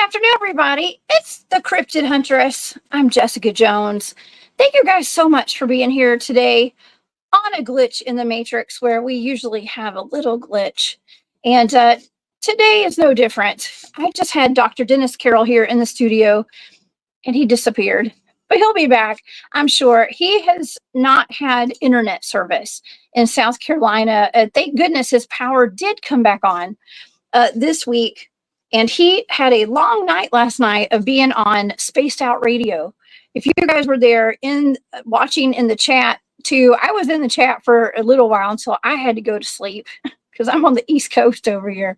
afternoon, everybody. It's the Cryptid Huntress. I'm Jessica Jones. Thank you guys so much for being here today on a glitch in the Matrix where we usually have a little glitch. And today is no different. I just had Dr. Dennis Carroll here in the studio and he disappeared. But he'll be back, I'm sure. He has not had internet service in South Carolina. Thank goodness his power did come back on this week. And he had a long night last night of being on Spaced Out Radio. If you guys were there watching in the chat too, I was in the chat for a little while until I had to go to sleep because I'm on the East Coast over here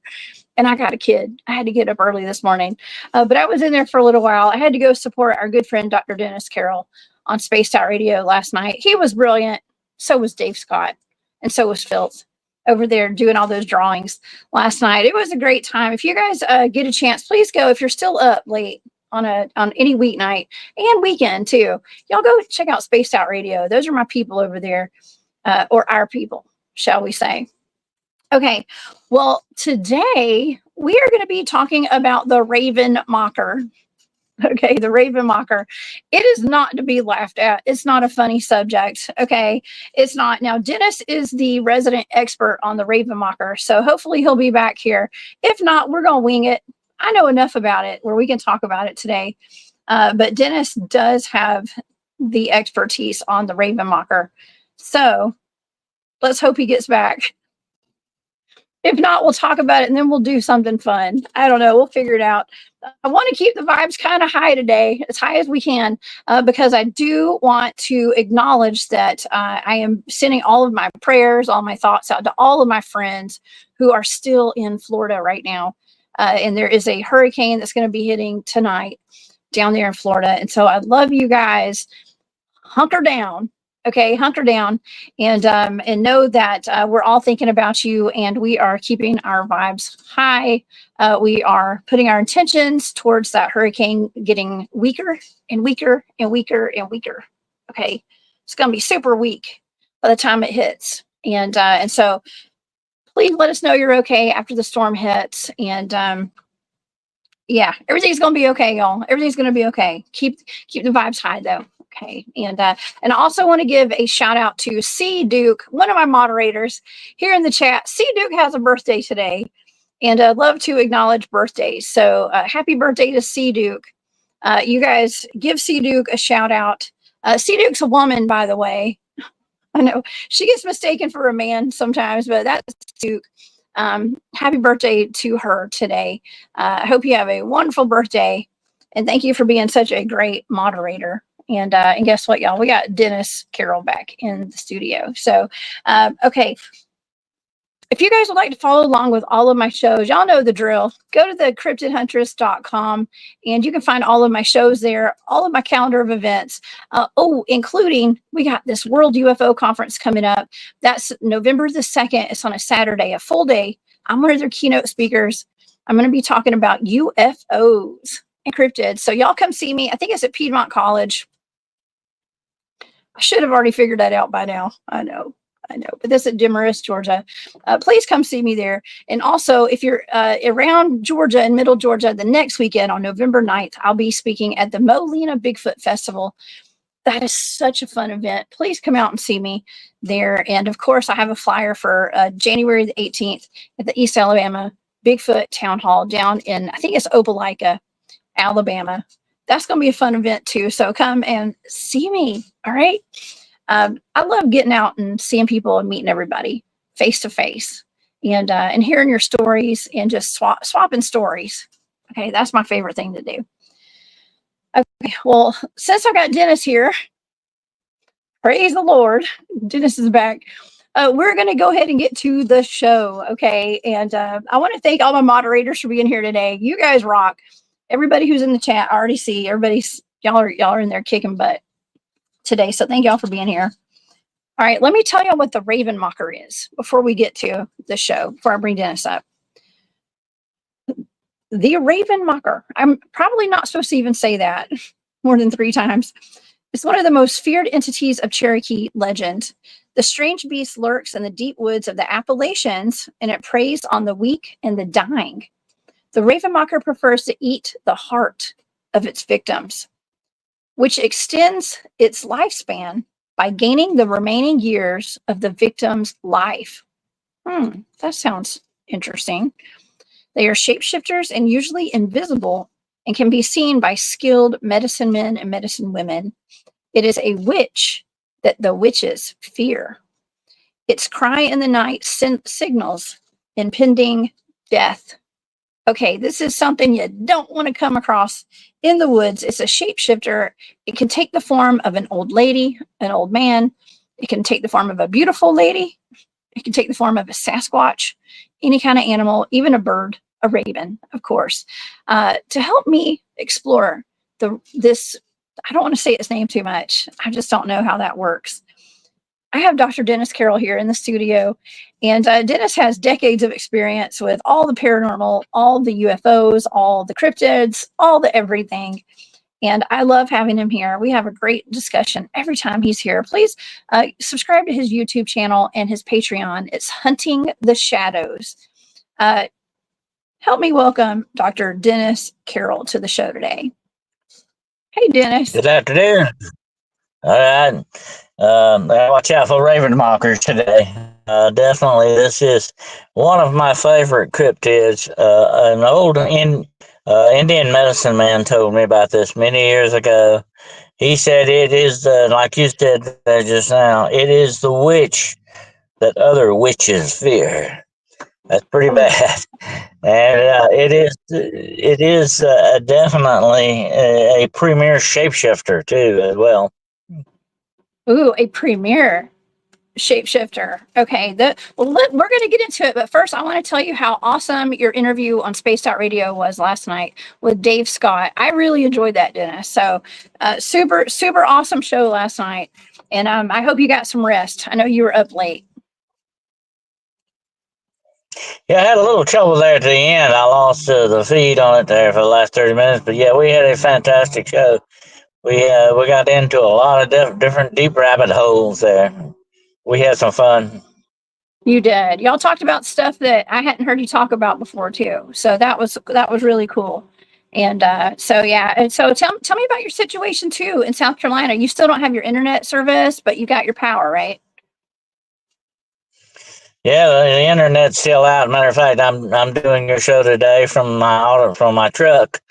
and I got a kid. I had to get up early this morning. But I was in there for a little while. I had to go support our good friend, Dr. Dennis Carroll, on Spaced Out Radio last night. He was brilliant. So was Dave Scott. And so was Phil's over there doing all those drawings last night. It was a great time. If you guys get a chance, please go. If you're still up late on any weeknight and weekend too, y'all go check out Spaced Out Radio. Those are my people over there, or our people, shall we say. Okay, well, today we are going to be talking about the Raven Mocker. Okay, the Raven Mocker. It is not to be laughed at. It's not a funny subject. Okay, it's not. Now, Dennis is the resident expert on the Raven Mocker, so hopefully he'll be back here. If not, we're going to wing it. I know enough about it where we can talk about it today. But Dennis does have the expertise on the Raven Mocker. So let's hope he gets back. If not, we'll talk about it and then we'll do something fun. I don't know. We'll figure it out. I want to keep the vibes kind of high today, as high as we can, because I do want to acknowledge that I am sending all of my prayers, all my thoughts out to all of my friends who are still in Florida right now. And there is a hurricane that's going to be hitting tonight down there in Florida. And so I love you guys. Hunker down. Okay, hunker down and know that we're all thinking about you and we are keeping our vibes high. We are putting our intentions towards that hurricane getting weaker and weaker and weaker and weaker. Okay, it's going to be super weak by the time it hits. And so please let us know you're okay after the storm hits. And yeah, everything's going to be okay, y'all. Everything's going to be okay. Keep the vibes high, though. Okay, and I also want to give a shout out to C. Duke, one of my moderators here in the chat. C. Duke has a birthday today, and I'd love to acknowledge birthdays. So happy birthday to C. Duke. You guys give C. Duke a shout out. C. Duke's a woman, by the way. I know she gets mistaken for a man sometimes, but that's Duke. Happy birthday to her today. I hope you have a wonderful birthday, and thank you for being such a great moderator. And guess what, y'all? We got Dennis Carroll back in the studio. So, okay. If you guys would like to follow along with all of my shows, y'all know the drill. Go to the cryptidhuntress.com and you can find all of my shows there, all of my calendar of events. Including, we got this World UFO Conference coming up. That's November the 2nd. It's on a Saturday, a full day. I'm one of their keynote speakers. I'm going to be talking about UFOs and cryptids. So y'all come see me. I think it's at Piedmont College. I should have already figured that out by now. I know, but this is at Demarest, Georgia. Please come see me there. And also, if you're around Georgia and Middle Georgia, the next weekend on November 9th, I'll be speaking at the Molina Bigfoot Festival. That is such a fun event. Please come out and see me there. And of course, I have a flyer for January the 18th at the East Alabama Bigfoot Town Hall down in, I think it's Opelika, Alabama. That's going to be a fun event too. So come and see me. All right. I love getting out and seeing people and meeting everybody face to face and hearing your stories and just swapping stories. Okay. That's my favorite thing to do. Okay. Well, since I got Dennis here, praise the Lord, Dennis is back. We're going to go ahead and get to the show. Okay. And I want to thank all my moderators for being here today. You guys rock. Everybody who's in the chat, I already see y'all are in there kicking butt today. So thank y'all for being here. All right, let me tell y'all what the Raven Mocker is before we get to the show, before I bring Dennis up. The Raven Mocker. I'm probably not supposed to even say that more than 3 times. It's one of the most feared entities of Cherokee legend. The strange beast lurks in the deep woods of the Appalachians, and it preys on the weak and the dying. The ravenmocker prefers to eat the heart of its victims, which extends its lifespan by gaining the remaining years of the victim's life. That sounds interesting. They are shapeshifters and usually invisible and can be seen by skilled medicine men and medicine women. It is a witch that the witches fear. Its cry in the night signals impending death. Okay, this is something you don't want to come across in the woods. It's a shapeshifter. It can take the form of an old lady, an old man. It can take the form of a beautiful lady. It can take the form of a Sasquatch, any kind of animal, even a bird, a raven, of course. To help me explore this, I don't want to say its name too much. I just don't know how that works. I have Dr. Dennis Carroll here in the studio, and Dennis has decades of experience with all the paranormal, all the UFOs, all the cryptids, all the everything. And I love having him here. We have a great discussion every time he's here. Please subscribe to his YouTube channel and his Patreon. It's Hunting the Shadows. Help me welcome Dr. Dennis Carroll to the show today. Hey, Dennis. Good afternoon. All right. Watch out for ravenmockers today. Definitely, this is one of my favorite cryptids. An old Indian medicine man told me about this many years ago. He said it is, like you said there just now, it is the witch that other witches fear. That's pretty bad. And it is definitely a premier shapeshifter too, as well. Ooh, a premier shapeshifter. Okay, we're going to get into it, but first I want to tell you how awesome your interview on Spaced Out Radio was last night with Dave Scott. I really enjoyed that, Dennis. So super awesome show last night, and I hope you got some rest. I know you were up late. Yeah, I had a little trouble there at the end. I lost the feed on it there for the last 30 minutes, but yeah, we had a fantastic show. We got into a lot of different deep rabbit holes there. We had some fun. You did. Y'all talked about stuff that I hadn't heard you talk about before too. So that was really cool. And so yeah, and so tell me about your situation too in South Carolina. You still don't have your internet service, but you got your power, right? Yeah, the internet's still out. Matter of fact, I'm doing your show today from my truck.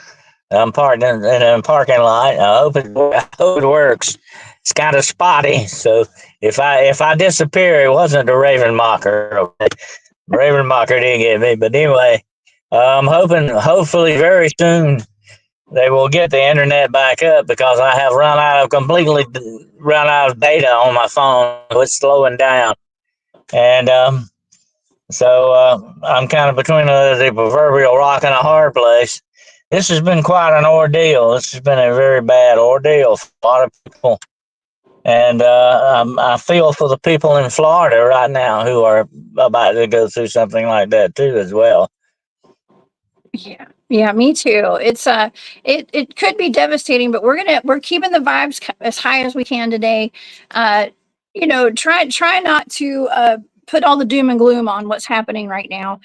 I'm parked in a parking lot. I hope it works. It's kind of spotty, so if I disappear, it wasn't the ravenmocker. Okay? Ravenmocker didn't get me, but anyway, I'm hopefully very soon they will get the internet back up because I have completely run out of data on my phone. It's slowing down, and so I'm kind of between the proverbial rock and a hard place. This has been quite an ordeal. This has been a very bad ordeal for a lot of people. And I feel for the people in Florida right now who are about to go through something like that too, as well. Yeah, me too. It's it could be devastating, but we're keeping the vibes as high as we can today. Try not to put all the doom and gloom on what's happening right now,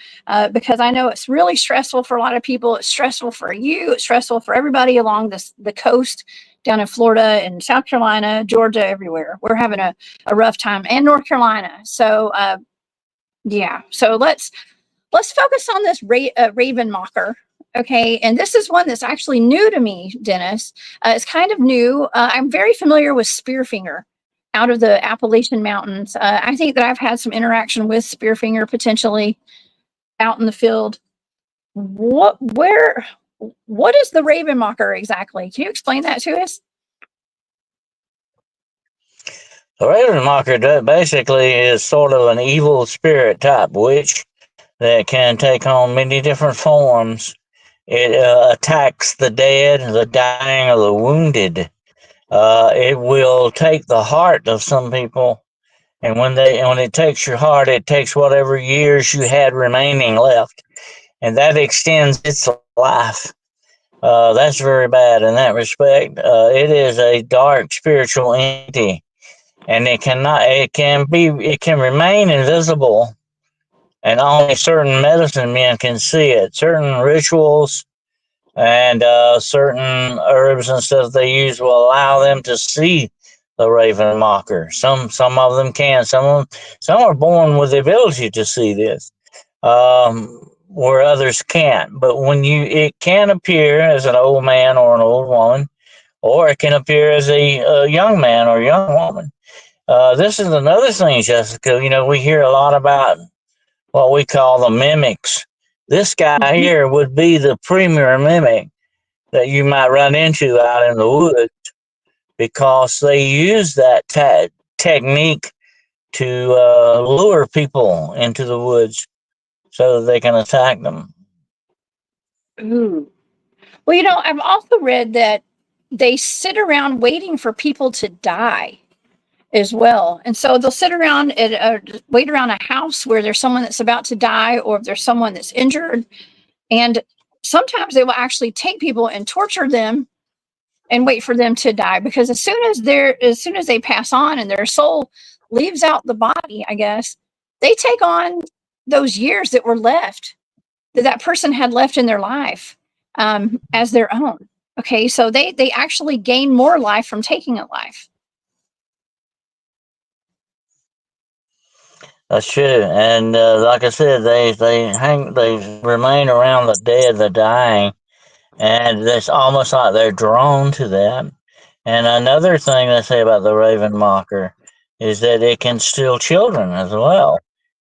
because I know it's really stressful for a lot of people. It's stressful for you. It's stressful for everybody along the coast down in Florida and South Carolina, Georgia, everywhere. We're having a rough time, and North Carolina. So yeah. So let's focus on this ravenmocker. Okay, and this is one that's actually new to me, Dennis. It's kind of new. I'm very familiar with Spearfinger out of the Appalachian mountains. I think that I've had some interaction with Spearfinger potentially out in the field. What is the ravenmocker exactly? Can you explain that to us? The ravenmocker basically is sort of an evil spirit type witch that can take on many different forms. It attacks the dead, the dying, or the wounded. It will take the heart of some people, and when it takes your heart, it takes whatever years you had remaining left, and that extends its life. That's very bad in that respect. It is a dark spiritual entity, and it can remain invisible and only certain medicine men can see it. Certain rituals and certain herbs and stuff they use will allow them to see the raven mocker. Some of them can. Some are born with the ability to see this, where others can't. But it can appear as an old man or an old woman, or it can appear as a young man or young woman. This is another thing, Jessica. We hear a lot about what we call the mimics. This guy Mhm. here would be the premier mimic that you might run into out in the woods, because they use that technique to lure people into the woods so that they can attack them. Ooh. Well, I've also read that they sit around waiting for people to die as well. And so they'll sit around and wait around a house where there's someone that's about to die, or if there's someone that's injured. And sometimes they will actually take people and torture them and wait for them to die, because as soon as they pass on and their soul leaves out the body, I guess, they take on those years that were left, that person had left in their life, as their own. Okay, so they actually gain more life from taking a life. That's true, and like I said, they remain around the dead, the dying, and it's almost like they're drawn to that. And another thing they say about the raven mocker is that it can steal children as well.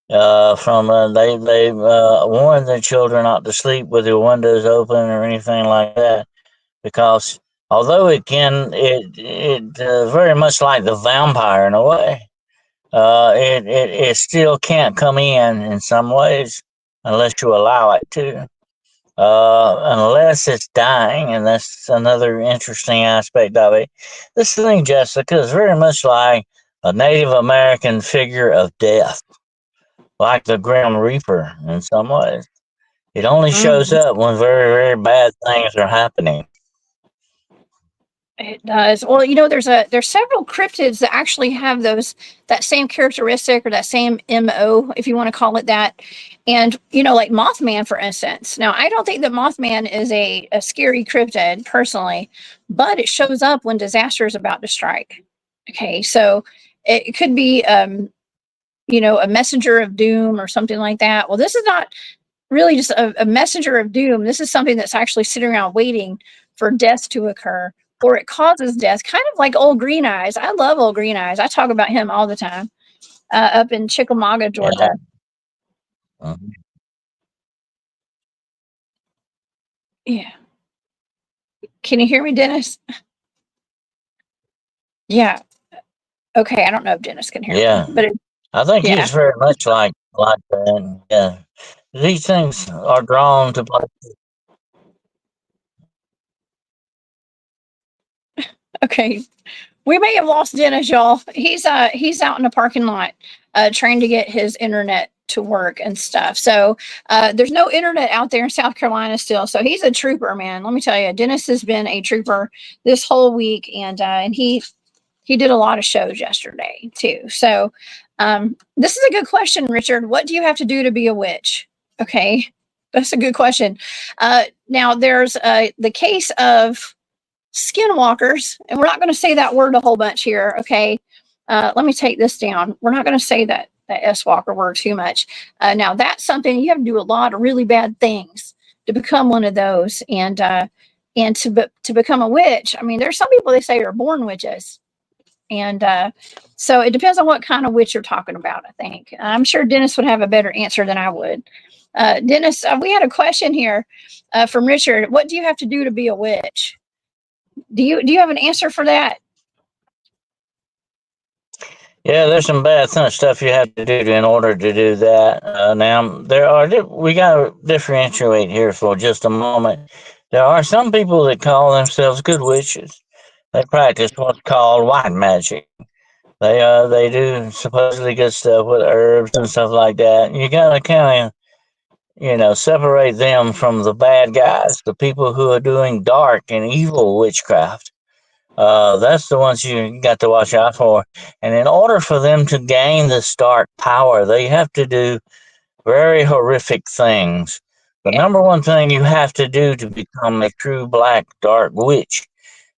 From they warn the children not to sleep with their windows open or anything like that, because although it very much like the vampire in a way, it still can't come in some ways unless you allow it to. Unless it's dying, and that's another interesting aspect of it. This thing, Jessica, is very much like a Native American figure of death, like the Grim Reaper in some ways. It only shows Mhm. up when very, very bad things are happening. It does. Well, there's several cryptids that actually have that same characteristic, or that same MO, if you want to call it that. And like Mothman, for instance. Now, I don't think that Mothman is a scary cryptid personally, but it shows up when disaster is about to strike. Okay, so it could be a messenger of doom or something like that. Well, this is not really just a messenger of doom. This is something that's actually sitting around waiting for death to occur, or it causes death, kind of like old Green Eyes. I love old Green Eyes. I talk about him all the time, up in Chickamauga, Yeah. Georgia. Mhm. Yeah. Can you hear me, Dennis? Yeah. Okay. I don't know if Dennis can hear me, Yeah. but I think yeah. he's very much like that. Yeah. These things are drawn to Okay. We may have lost Dennis, y'all. He's out in the parking lot, trying to get his internet to work and stuff. So there's no internet out there in South Carolina still. So he's a trooper, man. Let me tell you, Dennis has been a trooper this whole week, and he did a lot of shows yesterday too. So this is a good question, Richard. What do you have to do to be a witch? Okay, that's a good question. Now there's the case of skinwalkers, and we're not going to say that word a whole bunch here. Okay, let me take this down. We're not going to say that S walker word too much. Now that's something you have to do a lot of really bad things to become one of those, and to become a witch. I mean, there's some people they say are born witches, and so it depends on what kind of witch you're talking about. I think I'm sure Dennis would have a better answer than I would. Dennis, we had a question here from Richard. What do you have to do to be a witch? Do you have an answer for that? Yeah, there's some bad stuff you have to do in order to do that. Now, we got to differentiate here for just a moment. There are some people that call themselves good witches. They practice what's called white magic. They do supposedly good stuff with herbs and stuff like that. You got to kind of separate them from the bad guys, the people who are doing dark and evil witchcraft. That's the ones you got to watch out for. And in order for them to gain this dark power, they have to do very horrific things. The number one thing you have to do to become a true black dark witch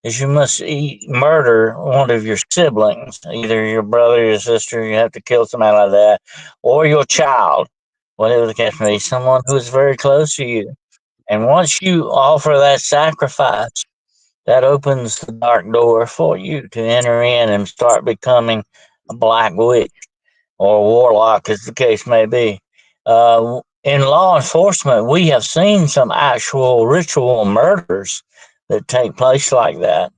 is you must murder one of your siblings, either your brother, your sister. You have to kill somebody like that, or your child, whatever the case may be, someone who is very close to you. And once you offer that sacrifice, that opens the dark door for you to enter in and start becoming a black witch or a warlock, as the case may be. In law enforcement, we have seen some actual ritual murders that take place like that,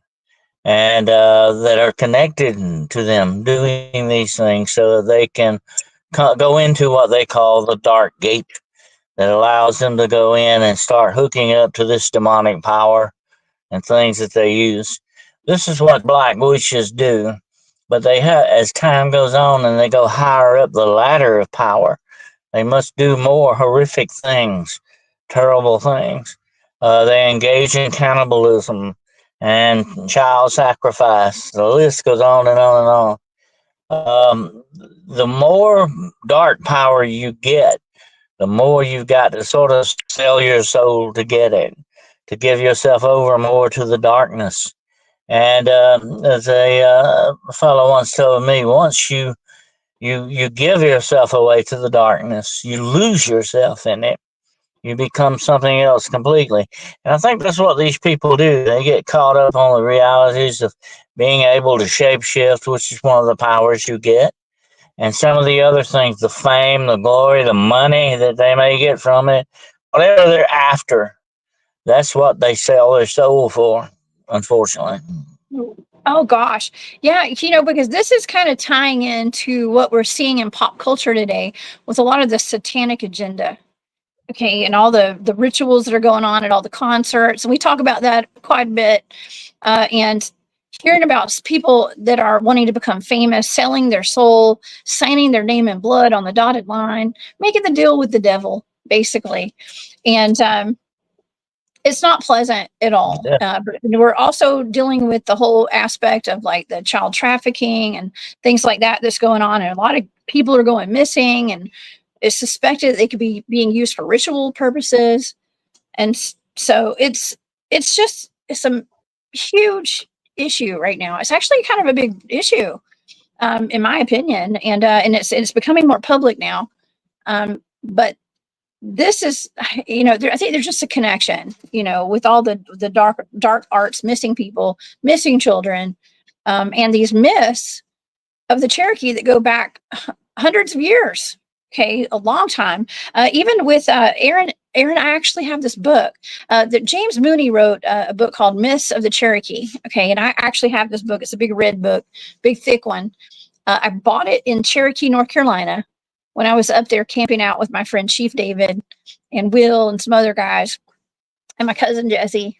and that are connected to them doing these things so that they can go into what they call the dark gate that allows them to go in and start hooking up to this demonic power and things that they use. This is what black witches do, but they have, as time goes on and they go higher up the ladder of power, they must do more horrific things, terrible things. They engage in cannibalism and child sacrifice. The list goes on and on and on. The more dark power you get, the more you've got to sort of sell your soul to get it, to give yourself over more to the darkness. And as a fellow once told me, once you give yourself away to the darkness, you lose yourself in it. You become something else completely. And I think that's what these people do. They get caught up on the realities of being able to shapeshift, which is one of the powers you get, and some of the other things, the fame, the glory, the money that they may get from it, whatever they're after, that's what they sell their soul for, unfortunately. Oh gosh. Yeah, because this is kind of tying into what we're seeing in pop culture today with a lot of the satanic agenda. Okay, and all the rituals that are going on at all the concerts. And we talk about that quite a bit. And hearing about people that are wanting to become famous, selling their soul, signing their name in blood on the dotted line, making the deal with the devil, basically. And it's not pleasant at all. Yeah. But we're also dealing with the whole aspect of like the child trafficking and things like that that's going on. And a lot of people are going missing, and it's suspected that they could be being used for ritual purposes. And so it's a huge issue right now. It's actually kind of a big issue, in my opinion, and it's becoming more public now. But this is, I think there's just a connection, with all the dark arts, missing people, missing children, and these myths of the Cherokee that go back hundreds of years. Okay, a long time. Even with Aaron, I actually have this book that James Mooney wrote, a book called Myths of the Cherokee. Okay, and I actually have this book. It's a big red book, big thick one. I bought it in Cherokee, North Carolina, when I was up there camping out with my friend Chief David and Will and some other guys and my cousin Jesse.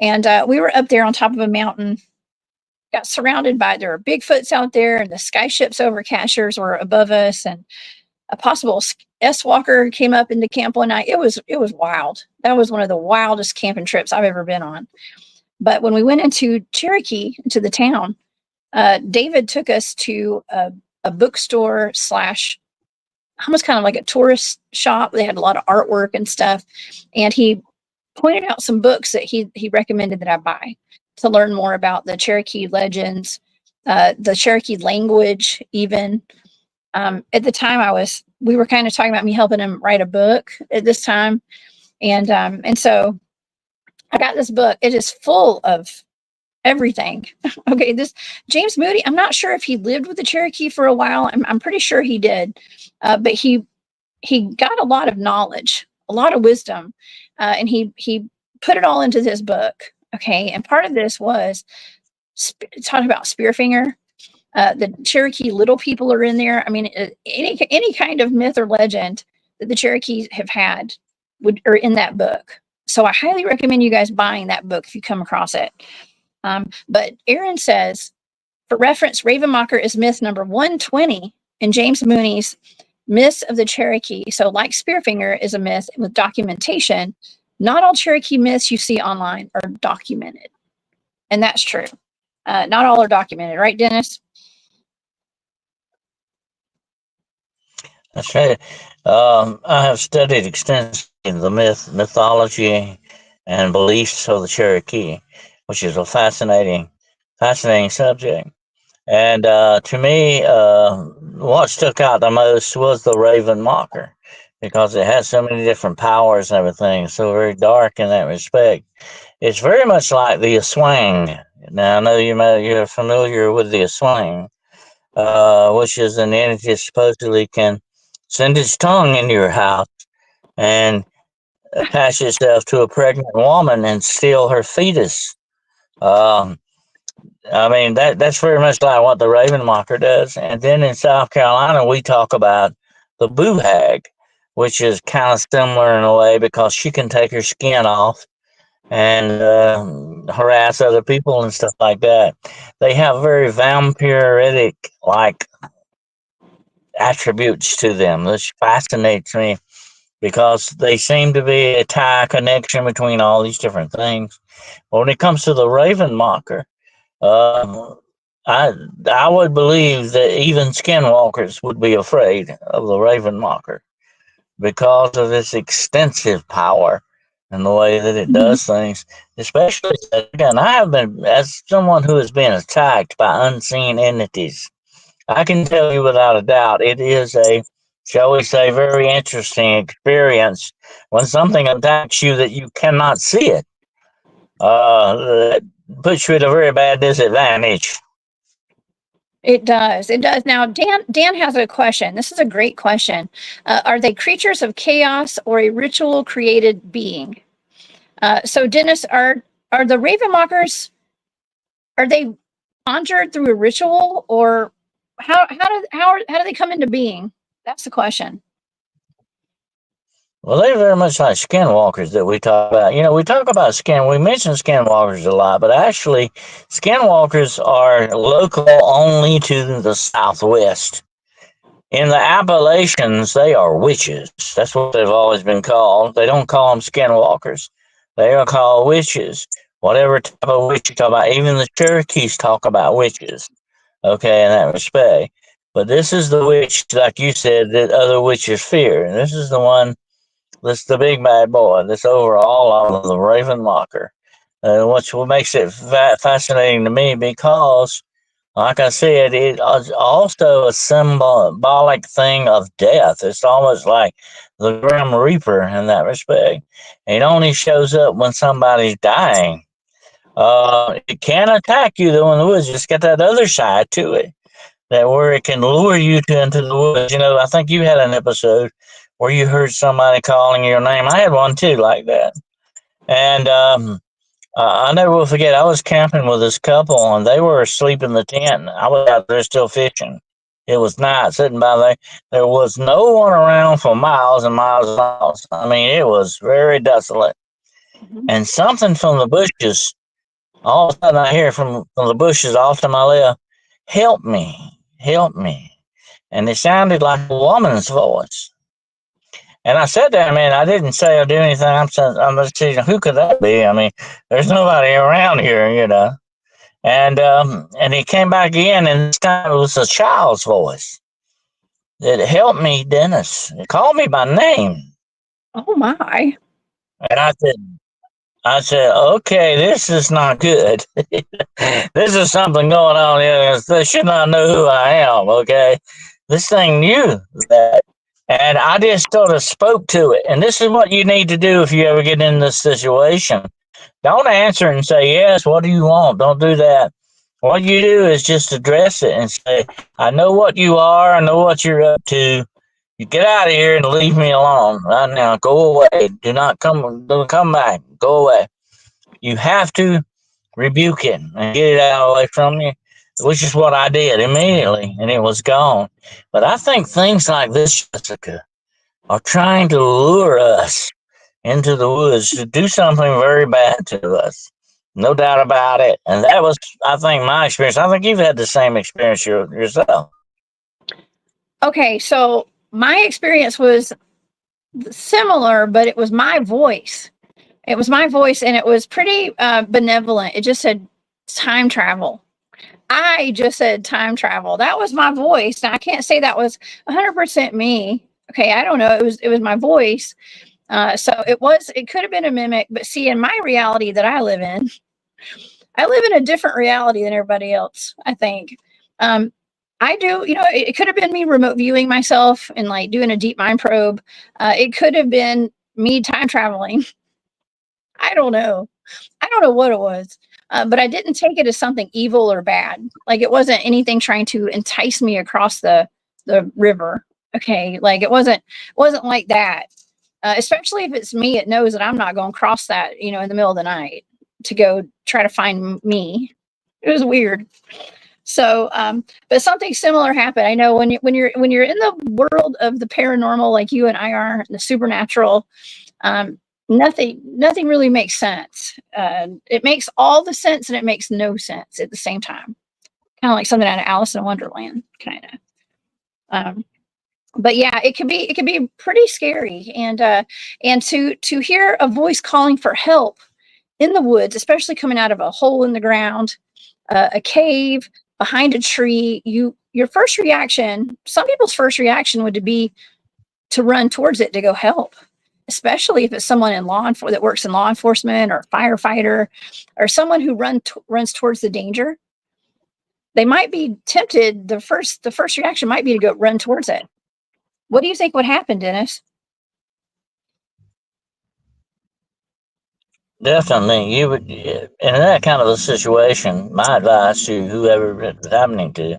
And we were up there on top of a mountain, got surrounded by, there were Bigfoots out there, and the sky ships over Cashers were above us, and a possible S-Walker came up into camp one night. It was wild. That was one of the wildest camping trips I've ever been on. But when we went into Cherokee, into the town, David took us to a bookstore slash almost kind of like a tourist shop. They had a lot of artwork and stuff. And he pointed out some books that he recommended that I buy to learn more about the Cherokee legends, the Cherokee language, even. At the time we were kind of talking about me helping him write a book at this time. And so I got this book. It is full of everything. Okay, this James Moody, I'm not sure if he lived with the Cherokee for a while. I'm pretty sure he did, but he got a lot of knowledge, a lot of wisdom, and he put it all into this book. Okay, and part of this was talking about Spearfinger. The Cherokee little people are in there. I mean, any kind of myth or legend that the Cherokees have had are in that book. So I highly recommend you guys buying that book if you come across it. But Aaron says, for reference, Ravenmocker is myth number 120 in James Mooney's Myths of the Cherokee. So like Spearfinger is a myth with documentation, not all Cherokee myths you see online are documented. And that's true. Not all are documented, right, Dennis? That's right. I have studied extensively the mythology, and beliefs of the Cherokee, which is a fascinating subject. And to me, what stuck out the most was the Raven Mocker, because it has so many different powers and everything, so very dark in that respect. It's very much like the Swang. Now, I know you're familiar with the Swang, which is an entity that supposedly can send its tongue into your house and attach itself to a pregnant woman and steal her fetus. Um, I mean, that's very much like what the Raven Mocker does. And then in South Carolina, we talk about the Boo Hag, which is kind of similar in a way because she can take her skin off and harass other people and stuff like that. They have very vampiric like attributes to them, which fascinates me because they seem to be a tie connection between all these different things. But when it comes to the Raven Mocker, um, I I would believe that even skinwalkers would be afraid of the Raven Mocker because of its extensive power and the way that it Mhm. does things. Especially again, I have been as someone who has been attacked by unseen entities. I can tell you without a doubt, it is a, shall we say, very interesting experience when something attacks you that you cannot see it. That puts you at a very bad disadvantage. It does. It does. Now, Dan has a question. This is a great question. Are they creatures of chaos or a ritual created being? So, Dennis, are the Ravenwalkers, are they conjured through a ritual, or how do they come into being? That's the question. Well, they're very much like skinwalkers that we talk about. You know, we talk about we mention skinwalkers a lot, but actually, skinwalkers are local only to the southwest. In the Appalachians, they are witches. That's what they've always been called. They don't call them skinwalkers. They are called witches. Whatever type of witch you talk about, even the Cherokees talk about witches. Okay, in that respect. But this is the witch, like you said, that other witches fear. And this is the one, this is the big bad boy. This over all of them, the Raven Mocker. Which what makes it fascinating to me because like I said, it is also a symbolic thing of death. It's almost like the Grim Reaper in that respect. It only shows up when somebody's dying. It can attack you though in the woods. Just got that other side to it, that where it can lure you into the woods. You know, I think you had an episode where you heard somebody calling your name. I had one too, like that, and I never will forget. I was camping with this couple, and they were asleep in the tent. I was out there still fishing. It was night, sitting by there. There was no one around for miles and miles and miles. I mean, it was very desolate. Mhm. And something from the bushes, all of a sudden I hear from the bushes off to my left, help me. And it sounded like a woman's voice. And I said there, man, I didn't say or do anything. I'm just saying, who could that be? I mean, there's nobody around here, you know. And he came back again, and this time it was a child's voice. It helped me, Dennis. It called me by name, Oh my. and I said, okay, this is not good. This is something going on here. They should not know who I am. Okay, this thing knew that, and I just sort of spoke to it. And this is what you need to do if you ever get in this situation. Don't answer and say, yes, what do you want? Don't do that. What you do is just address it and say, I know what you are. I know what you're up to. You get out of here and leave me alone right now. Go away. Don't come back. Go away. You have to rebuke it and get it out of the way from you, which is what I did immediately, and it was gone. But I think things like this, Jessica, are trying to lure us into the woods to do something very bad to us. No doubt about it. And that was, I think, my experience. I think you've had the same experience yourself. Okay, so my experience was similar, but it was my voice. It was my voice, and it was pretty benevolent. It just said time travel. I just said time travel. That was my voice. Now I can't say that was 100% me. Okay, I don't know. It was my voice. So it could have been a mimic, but see, in my reality that I live in a different reality than everybody else, I think. Um, I do, it could have been me remote viewing myself and like doing a deep mind probe. It could have been me time traveling. I don't know. I don't know what it was. But I didn't take it as something evil or bad. Like it wasn't anything trying to entice me across the river. Okay, like it wasn't like that. Especially if it's me, it knows that I'm not going to cross that, in the middle of the night to go try to find me. It was weird. So, but something similar happened. I know when you're in the world of the paranormal, like you and I are, the supernatural, um, nothing really makes sense. It makes all the sense and it makes no sense at the same time. Kind of like something out of Alice in Wonderland, kind of. Um, but yeah, it can be pretty scary, and to hear a voice calling for help in the woods, especially coming out of a hole in the ground, a cave, behind a tree, your first reaction, some people's first reaction would be to run towards it to go help, especially if it's someone that works in law enforcement or firefighter or someone who runs towards the danger. They might be tempted. The first reaction might be to go run towards it. What do you think would happen, Dennis? Definitely, you would in that kind of a situation. My advice to whoever it's happening to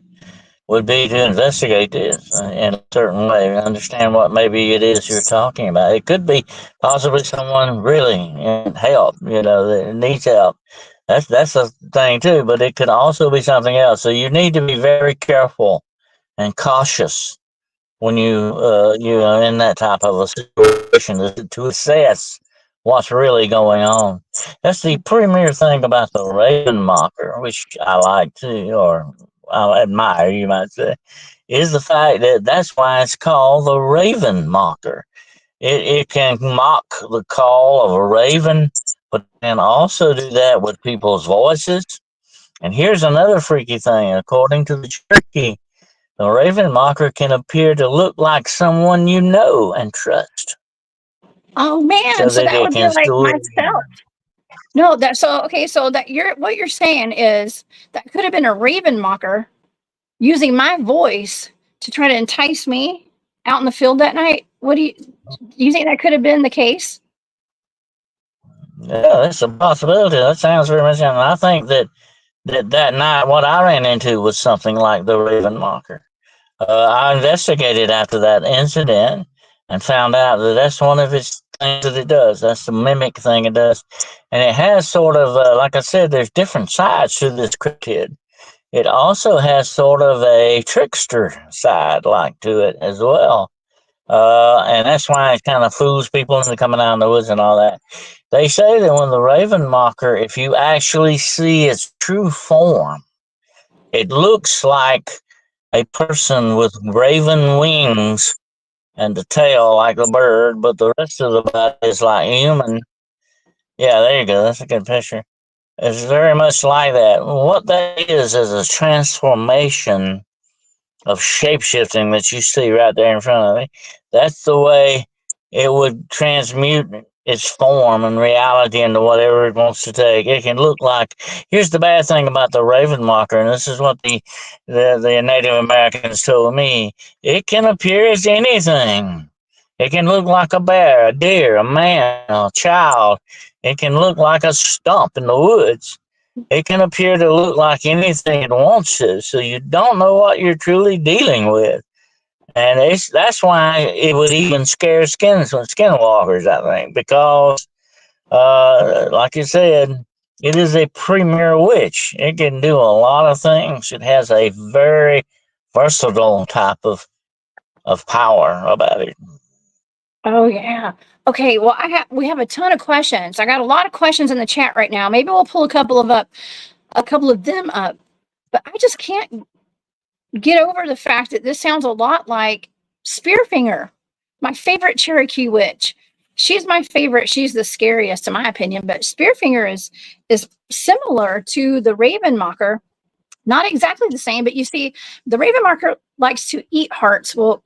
would be to investigate this in a certain way, understand what maybe it is you're talking about. It could be possibly someone really in help, that needs help. That's a thing too, but it could also be something else. So you need to be very careful and cautious when you are in that type of a situation to assess what's really going on. That's the premier thing about the Raven Mocker, which I like too, or I admire, you might say, is the fact that that's why it's called the Raven Mocker. It can mock the call of a raven, but can also do that with people's voices. And here's another freaky thing. According to the Cherokee, the Raven Mocker can appear to look like someone you know and trust, Oh man, so so that that it would be can like still. myself. No, that so okay, so that what you're saying is that could have been a raven mocker using my voice to try to entice me out in the field that night. Do you think that could have been the case? Yeah, that's a possibility. That sounds very much. And I think that night, what I ran into was something like the Raven Mocker. I investigated after that incident and found out that that's one of its things that it does. That's the mimic thing it does. And it has sort of, like I said, there's different sides to this cryptid. It also has sort of a trickster side like to it as well. And that's why it kind of fools people into coming out in the woods and all that. They say that when the Raven Mocker, if you actually see its true form, it looks like a person with raven wings and the tail like a bird, but the rest of the body is like human. Yeah, there you go. That's a good picture. It's very much like that. What that is a transformation of shapeshifting that you see right there in front of me. That's the way it would transmute its form and reality into whatever it wants to take. It can look like. Here's the bad thing about the Raven Mocker, and this is what the Native Americans told me. It can appear as anything. It can look like a bear, a deer, a man, a child. It can look like a stump in the woods. It can appear to look like anything it wants to, so you don't know what you're truly dealing with. And that's why it would even scare skinwalkers, I think, because, like you said, it is a premier witch. It can do a lot of things. It has a very versatile type of power about it. Oh yeah. Okay, well we have a ton of questions. I got a lot of questions in the chat right now. Maybe we'll pull a couple of them up. But I just can't get over the fact that this sounds a lot like Spearfinger, my favorite Cherokee witch. She's my favorite. She's the scariest in my opinion, but Spearfinger is similar to the Raven Mocker, not exactly the same, but you see, the raven marker likes to eat hearts. Well,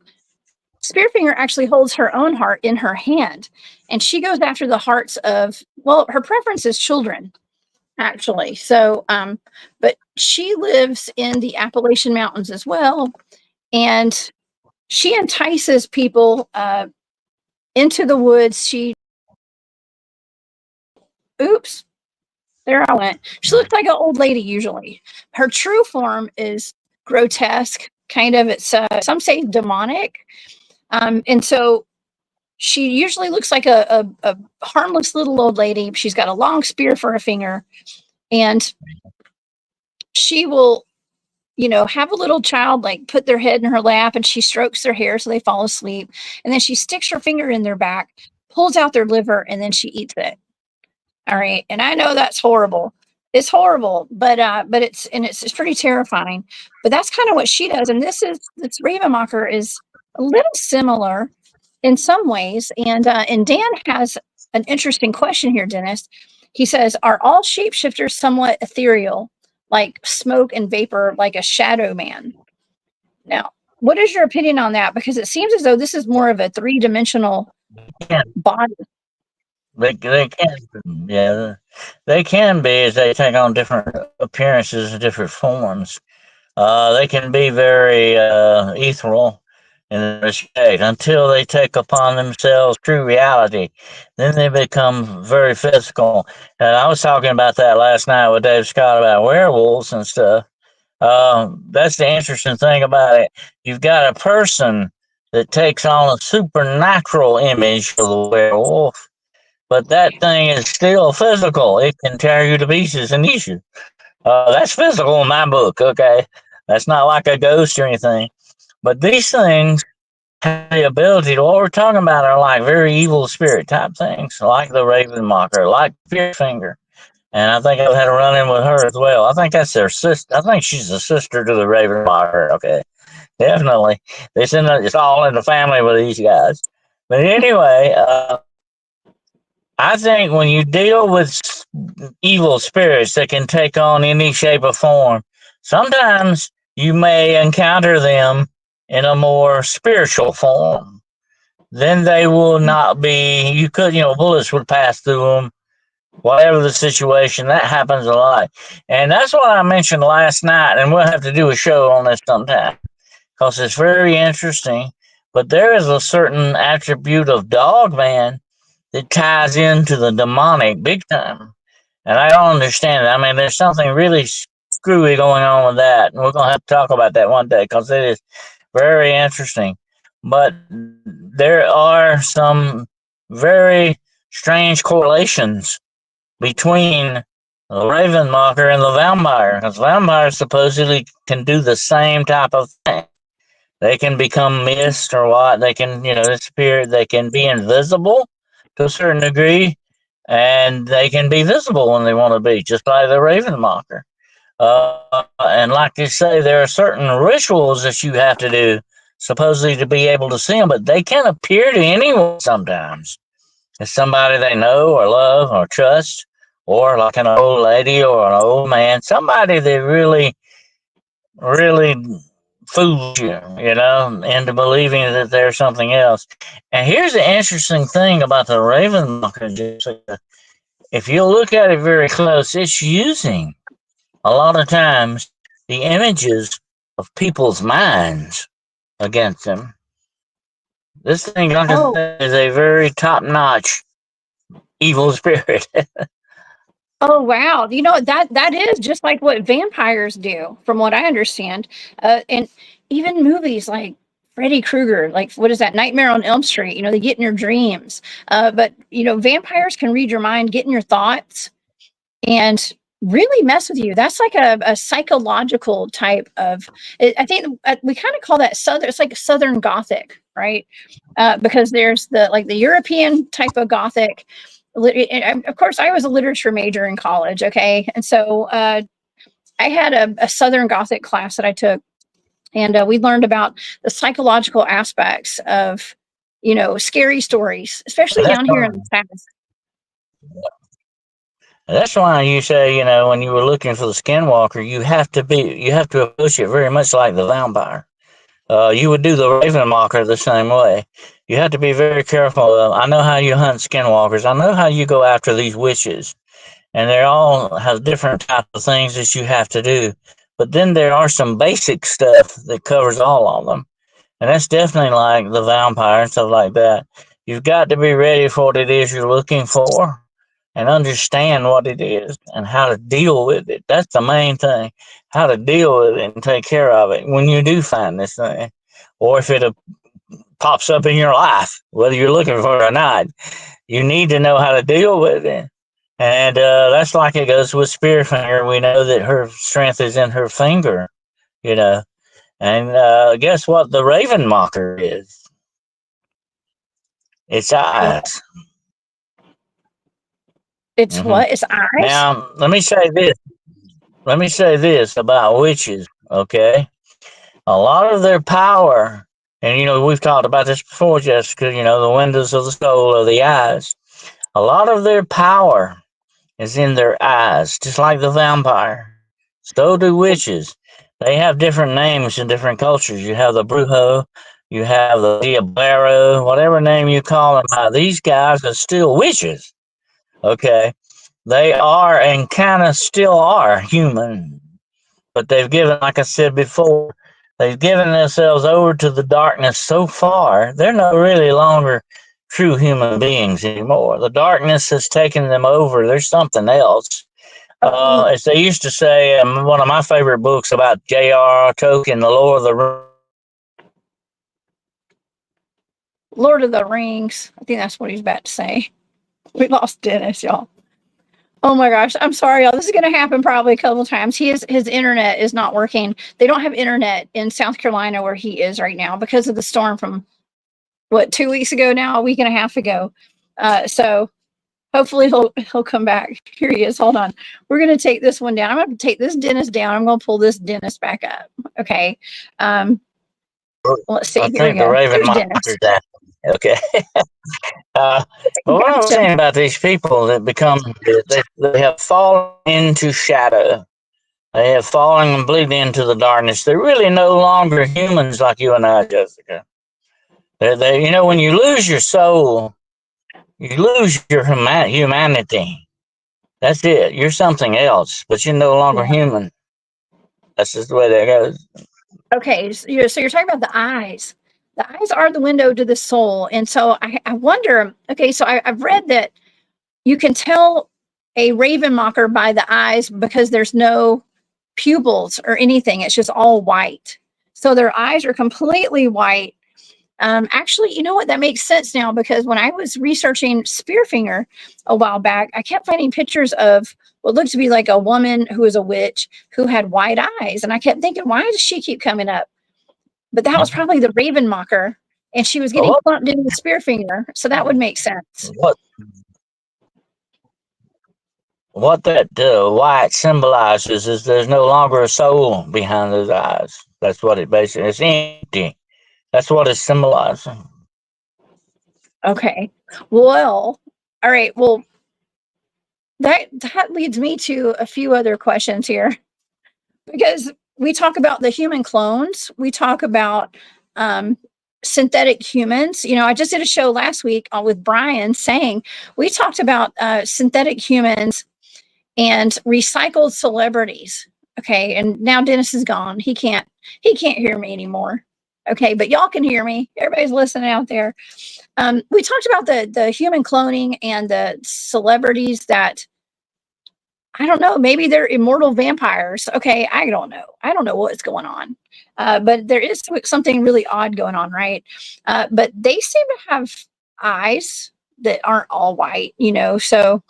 Spearfinger actually holds her own heart in her hand, and she goes after the hearts of, well, her preference is children, actually. So, but she lives in the Appalachian Mountains as well, and she entices people into the woods. Oops, there I went. She looks like an old lady usually. Her true form is grotesque, kind of. It's some say demonic, and so she usually looks like a harmless little old lady. She's got a long spear for a finger, and she will, have a little child like put their head in her lap, and she strokes their hair so they fall asleep, and then she sticks her finger in their back, pulls out their liver, and then she eats it. All right, and I know that's horrible. It's horrible, but it's pretty terrifying. But that's kind of what she does, and this Ravenmocker is a little similar in some ways. And Dan has an interesting question here, Dennis. He says, "Are all shapeshifters somewhat ethereal, like smoke and vapor, like a shadow man?" Now, what is your opinion on that? Because it seems as though this is more of a three-dimensional body. They can, yeah, they can be as they take on different appearances and different forms. They can be very ethereal in their state until they take upon themselves true reality. Then they become very physical. And I was talking about that last night with Dave Scott about werewolves and stuff. That's the interesting thing about it. You've got a person that takes on a supernatural image of the werewolf, but that thing is still physical. It can tear you to pieces and eat you. That's physical in my book, okay? That's not like a ghost or anything. But these things have the ability to, what we're talking about are like very evil spirit type things, like the Raven Mocker, like Spearfinger. And I think I've had a run in with her as well. I think that's their sister. I think she's a sister to the Raven Mocker, okay? Definitely. It's all in the family with these guys. But anyway, I think when you deal with evil spirits that can take on any shape or form, sometimes you may encounter them in a more spiritual form. Then they will not be, bullets would pass through them, whatever the situation. That happens a lot. And that's what I mentioned last night, and we'll have to do a show on this sometime because it's very interesting. But there is a certain attribute of Dogman that ties into the demonic big time. And I don't understand it. I mean, there's something really screwy going on with that. And we're going to have to talk about that one day because it is very interesting. But there are some very strange correlations between the Raven Mocker and the vampire, because vampires supposedly can do the same type of thing. They can become mist or what. They can, disappear. They can be invisible to a certain degree, and they can be visible when they want to be, just like the Raven Mocker. And like you say, there are certain rituals that you have to do, supposedly to be able to see them, but they can appear to anyone sometimes. It's somebody they know or love or trust, or like an old lady or an old man, somebody that really, really fools you, into believing that there's something else. And here's the interesting thing about the Raven Mocker, Jessica. If you look at it very close, it's using a lot of times the images of people's minds against them. This thing is a very top-notch evil spirit. Oh wow! That is just like what vampires do, from what I understand. And even movies like Freddy Krueger, like what is that, Nightmare on Elm Street? They get in your dreams. But vampires can read your mind, get in your thoughts, and really mess with you. That's like a psychological type of. I think we kind of call that southern. It's like Southern Gothic, right? Because there's the European type of Gothic. Of course, I was a literature major in college, okay? And so I had a Southern Gothic class that I took, and we learned about the psychological aspects of, scary stories, especially down here in the South. That's why you say, when you were looking for the Skinwalker, you have to approach it very much like the vampire. You would do the Raven Mocker the same way. You have to be very careful. I know how you hunt Skinwalkers. I know how you go after these witches, and they all have different types of things that you have to do. But then there are some basic stuff that covers all of them, and that's definitely like the vampire and stuff like that. You've got to be ready for what it is you're looking for and understand what it is and how to deal with it. That's the main thing. How to deal with it and take care of it when you do find this thing. Or if it pops up in your life, whether you're looking for it or not, you need to know how to deal with it. And that's like it goes with Spearfinger. We know that her strength is in her finger, you know. And guess what the Raven Mocker is? It's What? eyes. It's Mm-hmm. what? It's eyes? Now, let me say this about witches, okay? A lot of their power, and we've talked about this before, Jessica, the windows of the soul are the eyes. A lot of their power is in their eyes, just like the vampire. So do witches. They have different names in different cultures. You have the Brujo, you have the Diablero, whatever name you call them. These guys are still witches, okay? They are and kind of still are human, but they've given, like I said before, they've given themselves over to the darkness so far, they're not really longer true human beings anymore. The darkness has taken them over. There's something else. As they used to say, one of my favorite books about J.R.R. Tolkien, The Lord of the Rings. I think that's what he's about to say. We lost Dennis, y'all. Oh my gosh, I'm sorry, y'all. This is going to happen probably a couple times. His internet is not working. They don't have internet in South Carolina where he is right now because of the storm from 2 weeks ago now, a week and a half ago. So hopefully he'll come back. Here he is. Hold on. We're going to take this one down. I'm going to take this Dennis down. I'm going to pull this Dennis back up. Okay. Let's see. I Here we think the go. Raven There's Dennis. Mocker's that. Okay. But what I'm Gotcha. saying about these people that they have fallen into shadow. They have fallen and bleed into the darkness. They're really no longer humans like you and I, Jessica. When you lose your soul, you lose your humanity. That's it. You're something else, but you're no longer human. That's just the way that goes. Okay, so you're talking about the eyes. The eyes are the window to the soul. And so I wonder, okay, so I've read that you can tell a raven mocker by the eyes because there's no pupils or anything. It's just all white. So their eyes are completely white. Actually, you know what? That makes sense now because when I was researching Spearfinger a while back, I kept finding pictures of what looked to be like a woman who was a witch who had white eyes. And I kept thinking, why does she keep coming up? But that was probably the raven mocker. And she was getting clumped into the Spearfinger. So that would make sense. What that white symbolizes is there's no longer a soul behind those eyes. That's what it basically is. It's empty. That's what it's symbolizing. Okay. Well, all right. Well, that leads me to a few other questions here because we talk about the human clones. We talk about synthetic humans. I just did a show last week with Brian saying we talked about synthetic humans and recycled celebrities. Okay. And now Dennis is gone. He can't hear me anymore. Okay. But y'all can hear me. Everybody's listening out there. We talked about the human cloning and the celebrities that, I don't know, maybe they're immortal vampires. Okay. I don't know what's going on. But there is something really odd going on, right? But they seem to have eyes that aren't all white, so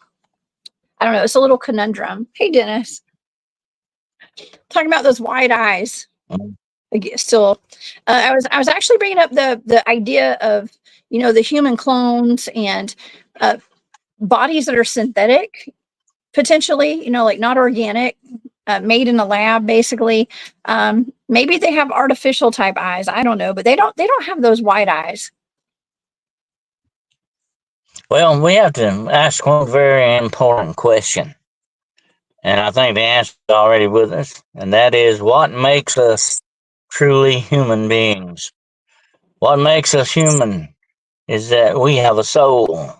I don't know. It's a little conundrum. Hey, Dennis. Talking about those white eyes. Still, I was actually bringing up the idea of, the human clones and bodies that are synthetic, potentially, like not organic, made in a lab, basically. Maybe they have artificial type eyes. I don't know, but they don't have those white eyes. Well, we have to ask one very important question. And I think the answer is already with us, and that is what makes us truly human beings. What makes us human is that we have a soul.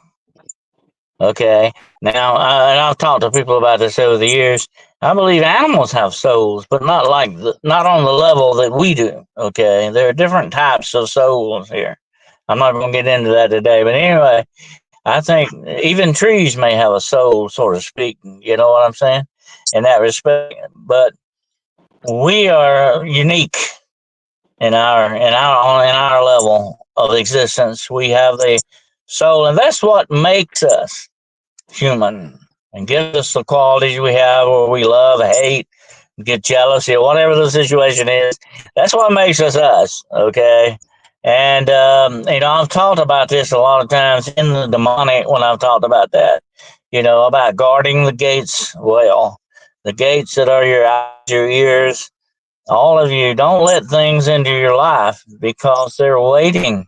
Okay. Now, and I've talked to people about this over the years. I believe animals have souls, but not on the level that we do. Okay. There are different types of souls here. I'm not going to get into that today, but anyway, I think even trees may have a soul, so to speak. You know what I'm saying? In that respect, but we are unique in our level of existence. We have the soul, and that's what makes us human and gives us the qualities we have, where we love, hate, get jealous, or whatever the situation is. That's what makes us us. Okay. And I've talked about this a lot of times in the demonic when I've talked about that. About guarding the gates well, the gates that are your eyes, your ears. All of you, don't let things into your life because they're waiting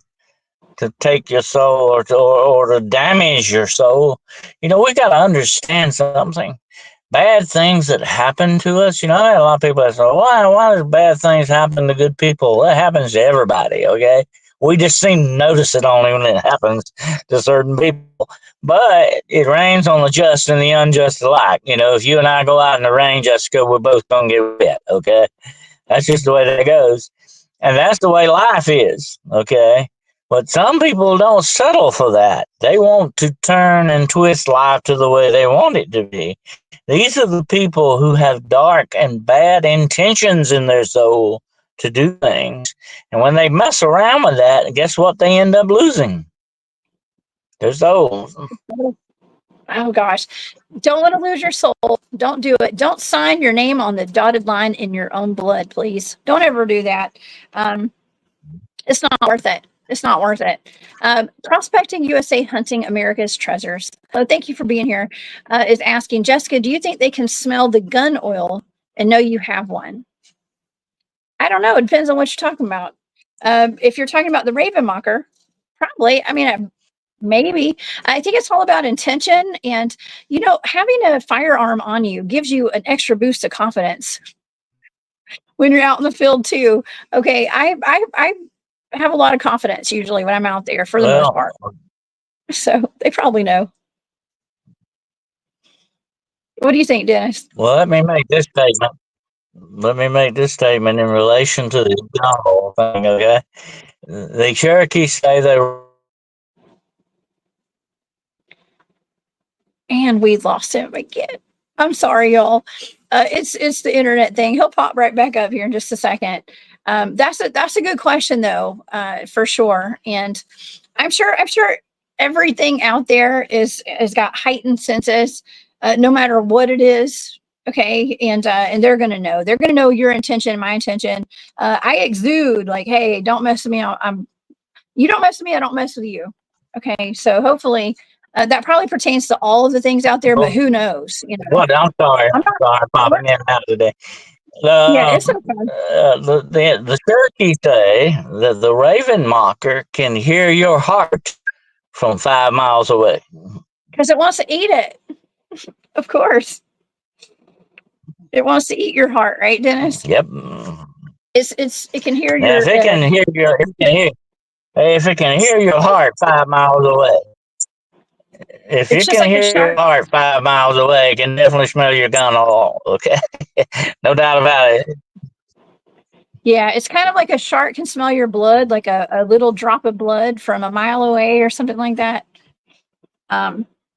to take your soul, or to damage your soul. We got to understand something. Bad things that happen to us, I had a lot of people that say, why does bad things happen to good people? That happens to everybody, okay? We just seem to notice it only when it happens to certain people. But it rains on the just and the unjust alike. If you and I go out in the rain, Jessica, we're both going to get wet, okay? That's just the way that goes. And that's the way life is, okay? But some people don't settle for that. They want to turn and twist life to the way they want it to be. These are the people who have dark and bad intentions in their soul to do things. And when they mess around with that, guess what they end up losing? Their souls. Oh gosh. Don't want to lose your soul. Don't do it. Don't sign your name on the dotted line in your own blood, please. Don't ever do that. It's not worth it. It's not worth it. Prospecting USA Hunting America's Treasures. Oh, thank you for being here. Is asking, Jessica, do you think they can smell the gun oil and know you have one? I don't know. It depends on what you're talking about. If you're talking about the Raven Mocker, probably. I mean, maybe. I think it's all about intention. And, having a firearm on you gives you an extra boost of confidence when you're out in the field, too. Okay. I have a lot of confidence usually when I'm out there for the most part. So they probably know. What do you think, Dennis? Well, let me make this statement. In relation to the gun oil thing, okay? The Cherokee say they. And we lost him again. I'm sorry, y'all. It's the internet thing. He'll pop right back up here in just a second. That's a good question though, for sure. And I'm sure everything out there has got heightened senses, no matter what it is. Okay, and they're gonna know. They're gonna know your intention, my intention. I exude like, hey, don't mess with me. You don't mess with me, I don't mess with you. Okay, so hopefully that probably pertains to all of the things out there, but who knows? What? I'm sorry. I'm sorry, popping in and out today. Yeah, it's okay. The Cherokee say that the Raven Mocker can hear your heart from 5 miles away. Because it wants to eat it. Of course. It wants to eat your heart, right, Dennis? Yep. It can hear Now, your. if it can hear your heart 5 miles away. If you can hear your heart 5 miles away, it can definitely smell your gun oil. Okay, no doubt about it. Yeah, it's kind of like a shark can smell your blood, like a little drop of blood from a mile away or something like that.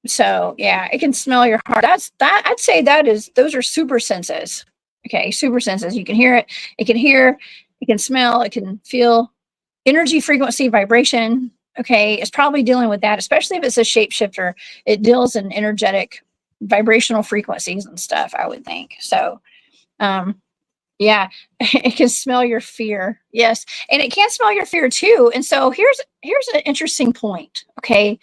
So yeah, it can smell your heart. I'd say those are super senses. Okay, super senses. You can hear it. It can hear. It can smell. It can feel. Energy, frequency, vibration. Okay, it's probably dealing with that, especially if it's a shapeshifter. It deals in energetic, vibrational frequencies and stuff, I would think. So, yeah, it can smell your fear. Yes, and it can smell your fear too. And so here's an interesting point. Okay,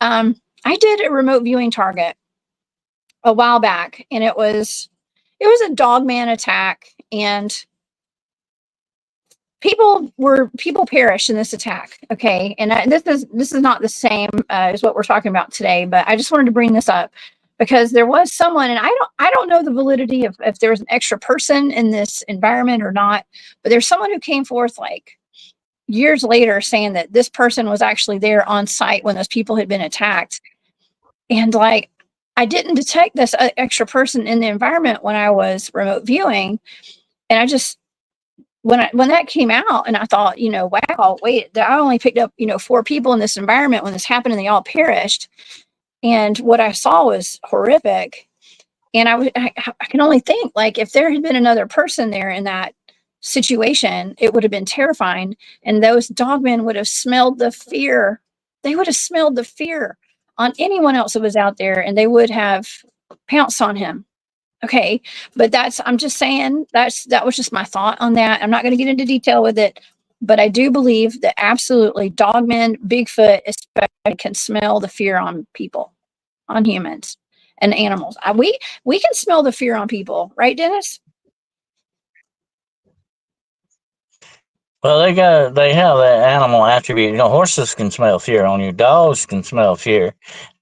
I did a remote viewing target a while back, and it was a dogman attack, and people perished in this attack. Okay, and this is not the same as what we're talking about today, but I just wanted to bring this up because there was someone, and I don't know the validity of if there was an extra person in this environment or not, but there's someone who came forth like years later saying that this person was actually there on site when those people had been attacked. And like, I didn't detect this extra person in the environment when I was remote viewing. And I just, when that came out, and I thought, wow, wait, I only picked up, 4 people in this environment when this happened and they all perished. And what I saw was horrific. And I can only think, like, if there had been another person there in that situation, it would have been terrifying. And those dogmen would have smelled the fear. They would have smelled the fear on anyone else that was out there, and they would have pounced on him. Okay. But I'm just saying that was just my thought on that. I'm not going to get into detail with it, but I do believe that absolutely dogmen, Bigfoot especially, can smell the fear on people, on humans and animals. We can smell the fear on people, right, Dennis? Well, they have that animal attribute. Horses can smell fear on you. Dogs can smell fear.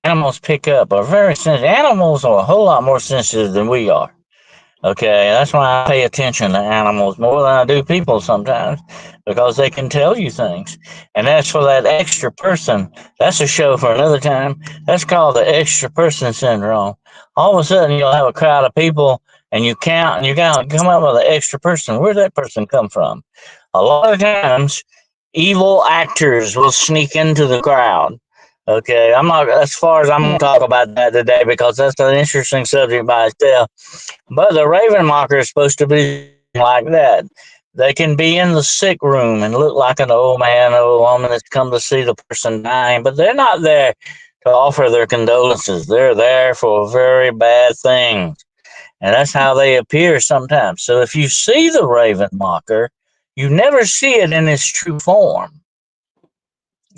Animals pick up are very sensitive. Animals are a whole lot more sensitive than we are. Okay, that's why I pay attention to animals more than I do people sometimes, because they can tell you things. And as for that extra person, that's a show for another time. That's called the extra person syndrome. All of a sudden, you'll have a crowd of people, and you count, and you got to come up with an extra person. Where'd that person come from? A lot of times, evil actors will sneak into the crowd. Okay, I'm not, as far as I'm going to talk about that today, because that's an interesting subject by itself. But the Raven Mocker is supposed to be like that. They can be in the sick room and look like an old man or a woman that's come to see the person dying, but they're not there to offer their condolences. They're there for very bad things. And that's how they appear sometimes. So if you see the Raven Mocker, you never see it in its true form.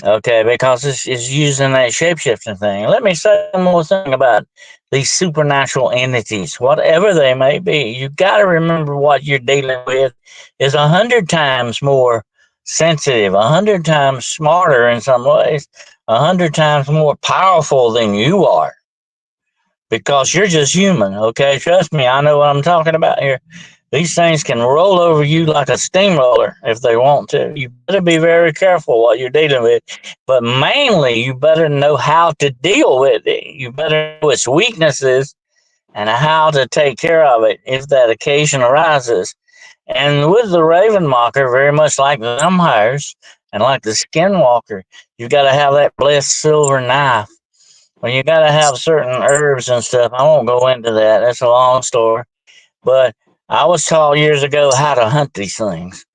Okay, because it's using that shapeshifting thing. Let me say one more thing about these supernatural entities, whatever they may be. You got to remember what you're dealing with is 100 times more sensitive, 100 times smarter in some ways, 100 times more powerful than you are, because you're just human. Okay, trust me, I know what I'm talking about here. These things can roll over you like a steamroller if they want to. You better be very careful what you're dealing with. But mainly, you better know how to deal with it. You better know its weaknesses and how to take care of it if that occasion arises. And with the Raven Mocker, very much like the umpires and like the Skinwalker, you got to have that blessed silver knife. Well, you got to have certain herbs and stuff. I won't go into that. That's a long story. But I was taught years ago how to hunt these things,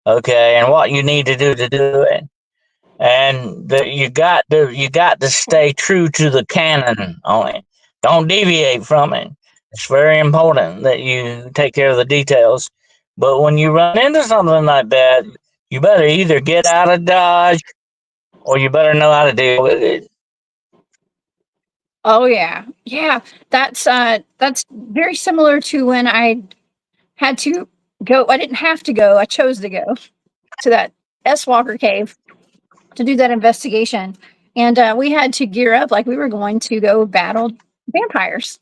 okay, and what you need to do it. And you got to stay true to the canon on it. Don't deviate from it. It's very important that you take care of the details. But when you run into something like that, you better either get out of Dodge or you better know how to deal with it. Oh yeah. Yeah. That's very similar to when I had to go. I didn't have to go. I chose to go to that S Walker cave to do that investigation. And we had to gear up like we were going to go battle vampires.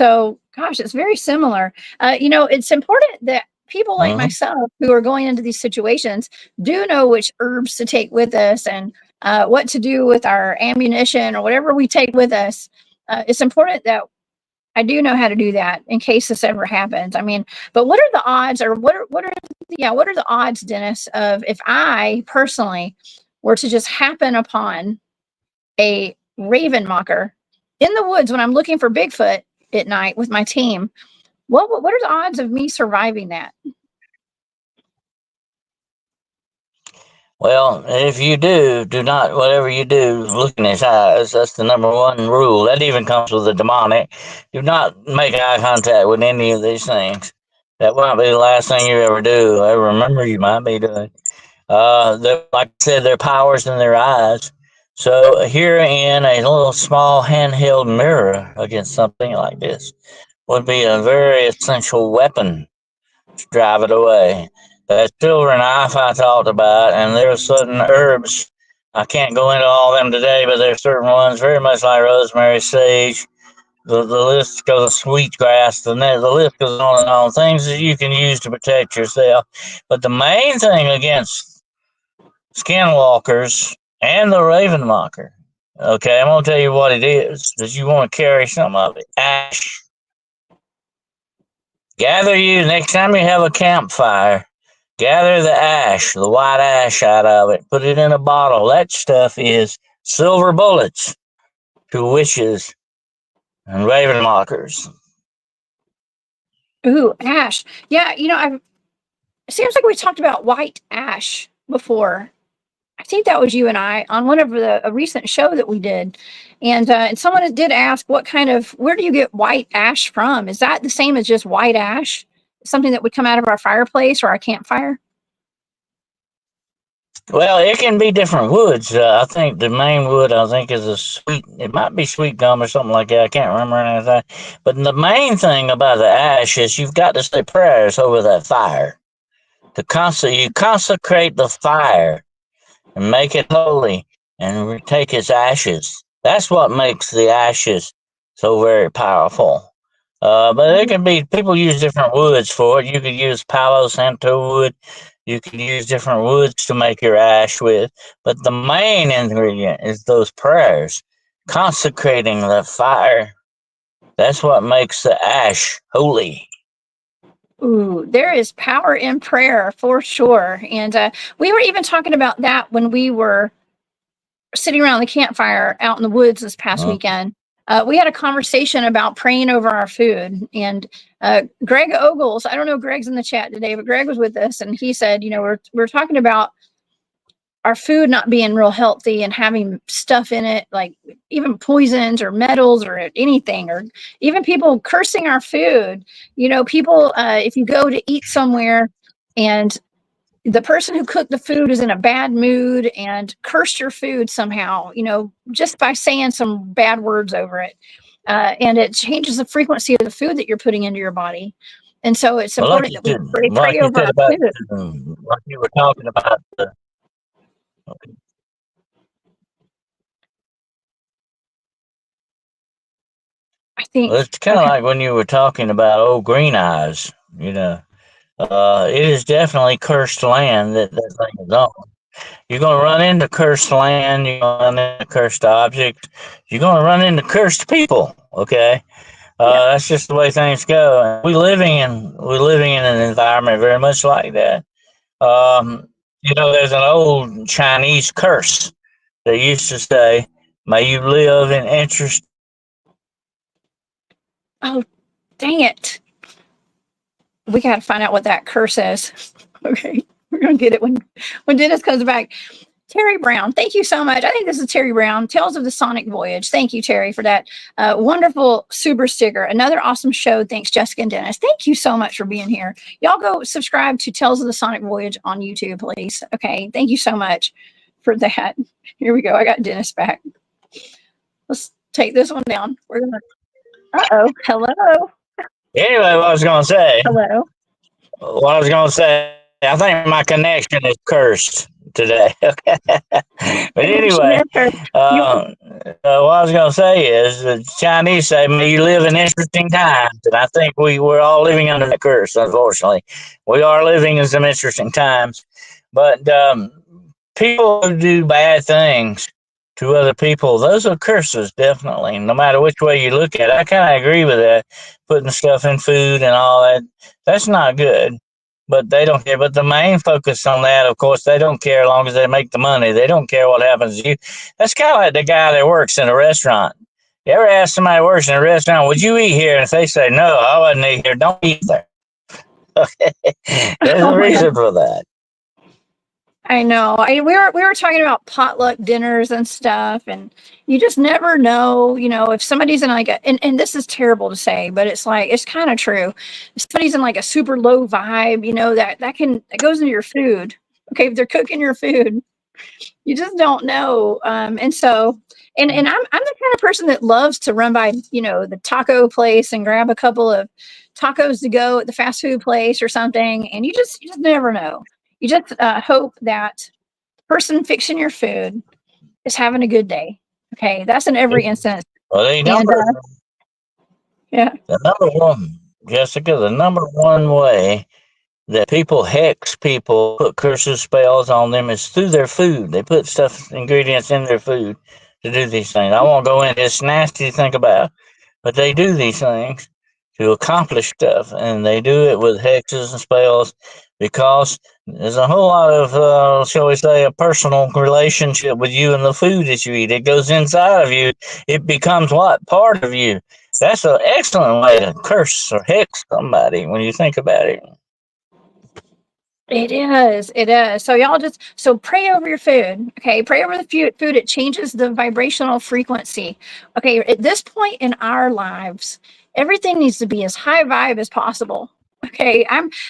So, gosh, it's very similar. It's important that people like myself who are going into these situations do know which herbs to take with us and what to do with our ammunition or whatever we take with us. It's important that I do know how to do that in case this ever happens. I mean, but what are the odds, or what are the odds, Dennis, of if I personally were to just happen upon a raven mocker in the woods when I'm looking for Bigfoot at night with my team? What are the odds of me surviving that? Well, if you do not, whatever you do, look in his eyes. That's the number one rule. That even comes with the demonic. Do not make eye contact with any of these things. That might be the last thing you ever do. I remember you might be doing. Like I said, their powers in their eyes. So here in a little small handheld mirror against something like this would be a very essential weapon to drive it away. That silver knife I talked about, and there's certain herbs. I can't go into all of them today, but there's certain ones very much like rosemary, sage, The list goes sweetgrass, the list goes on and on. Things that you can use to protect yourself. But the main thing against skinwalkers and the raven mocker, okay, I'm gonna tell you what it is. That you want to carry some of it. Ash. Gather you next time you have a campfire. Gather the ash, the white ash out of it. Put it in a bottle. That stuff is silver bullets to witches and raven mockers. Ooh, ash. Yeah, it seems like we talked about white ash before. I think that was you and I on one of a recent show that we did. And someone did ask where do you get white ash from? Is that the same as just white ash? Something that would come out of our fireplace or our campfire? Well, it can be different woods. I think the main wood, I think, is it might be sweet gum or something like that. I can't remember anything. But the main thing about the ash is you've got to say prayers over that fire. You consecrate the fire and make it holy and take its ashes. That's what makes the ashes so very powerful. But it can be, people use different woods for it. You could use Palo Santo wood. You can use different woods to make your ash with. But the main ingredient is those prayers, consecrating the fire. That's what makes the ash holy. Ooh, there is power in prayer for sure. And we were even talking about that when we were sitting around the campfire out in the woods this past weekend. We had a conversation about praying over our food. And Greg Ogles, I don't know if Greg's in the chat today, but Greg was with us and he said, we're talking about our food not being real healthy and having stuff in it, like even poisons or metals or anything, or even people cursing our food. People, if you go to eat somewhere and the person who cooked the food is in a bad mood and cursed your food somehow, just by saying some bad words over it. And it changes the frequency of the food that you're putting into your body. And so it's important that we pray over our food. Like you were talking about I think it's kind of like when you were talking about old Green Eyes, it is definitely cursed land that thing is on. You're going to run into cursed land. You're going to run into cursed objects. You're going to run into cursed people. Okay, that's just the way things go. We're living in an environment very much like that. There's an old Chinese curse that used to say, "May you live in interest." Oh, dang it! We got to find out what that curse is. Okay, we're gonna get it when Dennis comes back. Terry Brown, thank you so much. I think this is Terry Brown, Tales of the Sonic Voyage. Thank you, Terry, for that wonderful super sticker. Another awesome show. Thanks, Jessica and Dennis. Thank you so much for being here. Y'all go subscribe to Tales of the Sonic Voyage on YouTube, please. Okay, thank you so much for that. Here we go. I got Dennis back. Let's take this one down. We're gonna. Hello. Anyway, what I was going to say. Hello. What I was going to say. I think my connection is cursed today. But anyway, what I was going to say is the Chinese say, "May you live in interesting times," and I think we're all living under that curse. Unfortunately, we are living in some interesting times. But people who do bad things to other people, those are curses, definitely. No matter which way you look at it, I kind of agree with that. Putting stuff in food and all that—that's not good. But they don't care. But the main focus on that, of course, they don't care as long as they make the money. They don't care what happens to you. That's kind of like the guy that works in a restaurant. You ever ask somebody who works in a restaurant, "Would you eat here?" And if they say, "No, I wouldn't eat here," don't eat there. Okay. There's a reason for that. I know. We were talking about potluck dinners and stuff, and you just never know, if somebody's in like and this is terrible to say, but it's kind of true. If somebody's in like a super low vibe, that goes into your food. Okay, if they're cooking your food, you just don't know. And so and I'm the kind of person that loves to run by, the taco place and grab a couple of tacos to go at the fast food place or something, and you just never know. You just hope that the person fixing your food is having a good day. Okay, that's in every instance. Well, Yeah. The number one, Jessica, the number one way that people hex people, put curses, spells on them is through their food. They put stuff, ingredients in their food to do these things. I won't go into it's nasty to think about, but they do these things to accomplish stuff, and they do it with hexes and spells because there's a whole lot of, shall we say, a personal relationship with you and the food that you eat. It goes inside of you. It becomes what? Part of you. That's an excellent way to curse or hex somebody when you think about it. It is. It is. So y'all just pray over your food. Okay. Pray over the food. It changes the vibrational frequency. Okay. At this point in our lives, everything needs to be as high vibe as possible. Okay.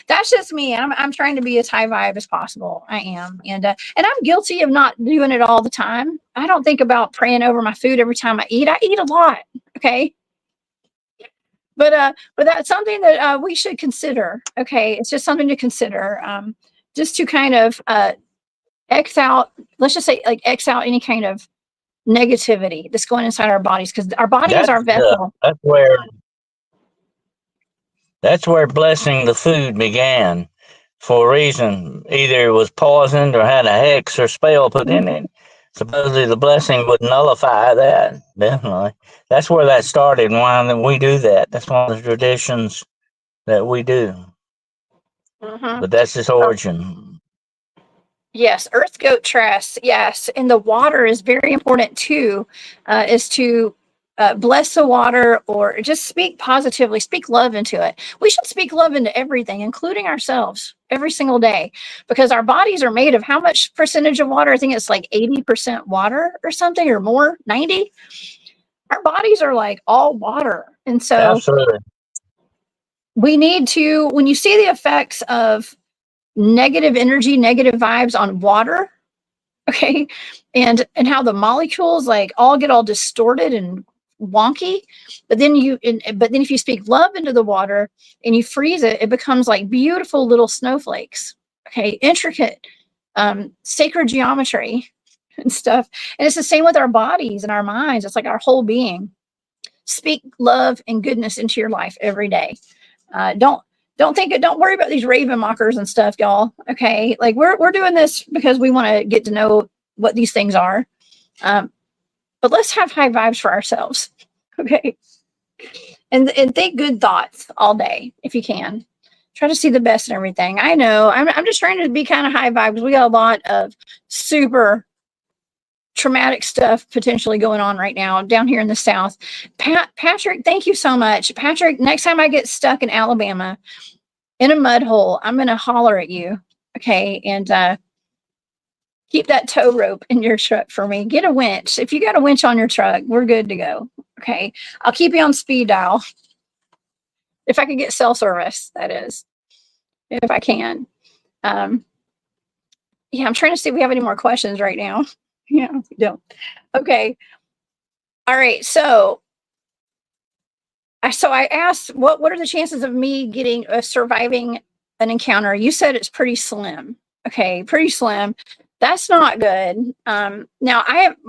That's just me. I'm trying to be as high vibe as possible. I am. And I'm guilty of not doing it all the time. I don't think about praying over my food every time I eat. I eat a lot. Okay. But that's something that we should consider. Okay, it's just something to consider, just to kind of X out. Let's just say like X out any kind of negativity that's going inside our bodies, because our body is That's our vessel. that's where blessing the food began, for a reason. Either it was poisoned or had a hex or spell put in it. Supposedly the blessing would nullify that. Definitely, that's where that started. And why we do that? That's one of the traditions that we do. Mm-hmm. But that's its origin. Yes, earth goat tress. Yes, and the water is very important too. Is to bless the water, or just speak positively, speak love into it. We should speak love into everything, including ourselves, every single day, because our bodies are made of how much percentage of water? I think it's like 80% water or something, or more, 90. Our bodies are like all water, and so Absolutely. we need to. When you see the effects of negative energy, negative vibes on water, okay, and how the molecules like all get all distorted and wonky, but then if you speak love into the water and you freeze it, it becomes like beautiful little snowflakes. Okay, intricate, sacred geometry and stuff. And it's the same with our bodies and our minds. It's like our whole being. Speak love and goodness into your life every day. Don't worry about these raven mockers and stuff, y'all. Okay, like we're doing this because we want to get to know what these things are. But let's have high vibes for ourselves. Okay, and think good thoughts all day if you can. Try to see the best in everything. I know I'm just trying to be kind of high vibes. We got a lot of super traumatic stuff potentially going on right now down here in the South. Patrick, thank you so much. Patrick, next time I get stuck in Alabama in a mud hole, I'm going to holler at you. Okay. And keep that tow rope in your truck for me. Get a winch. If you got a winch on your truck, we're good to go. Okay. I'll keep you on speed dial. If I could get cell service, that is. If I can. Yeah, I'm trying to see if we have any more questions right now. Yeah, we don't. Okay. All right. So I asked, what are the chances of me getting surviving an encounter? You said it's pretty slim. Okay, pretty slim. That's not good. Now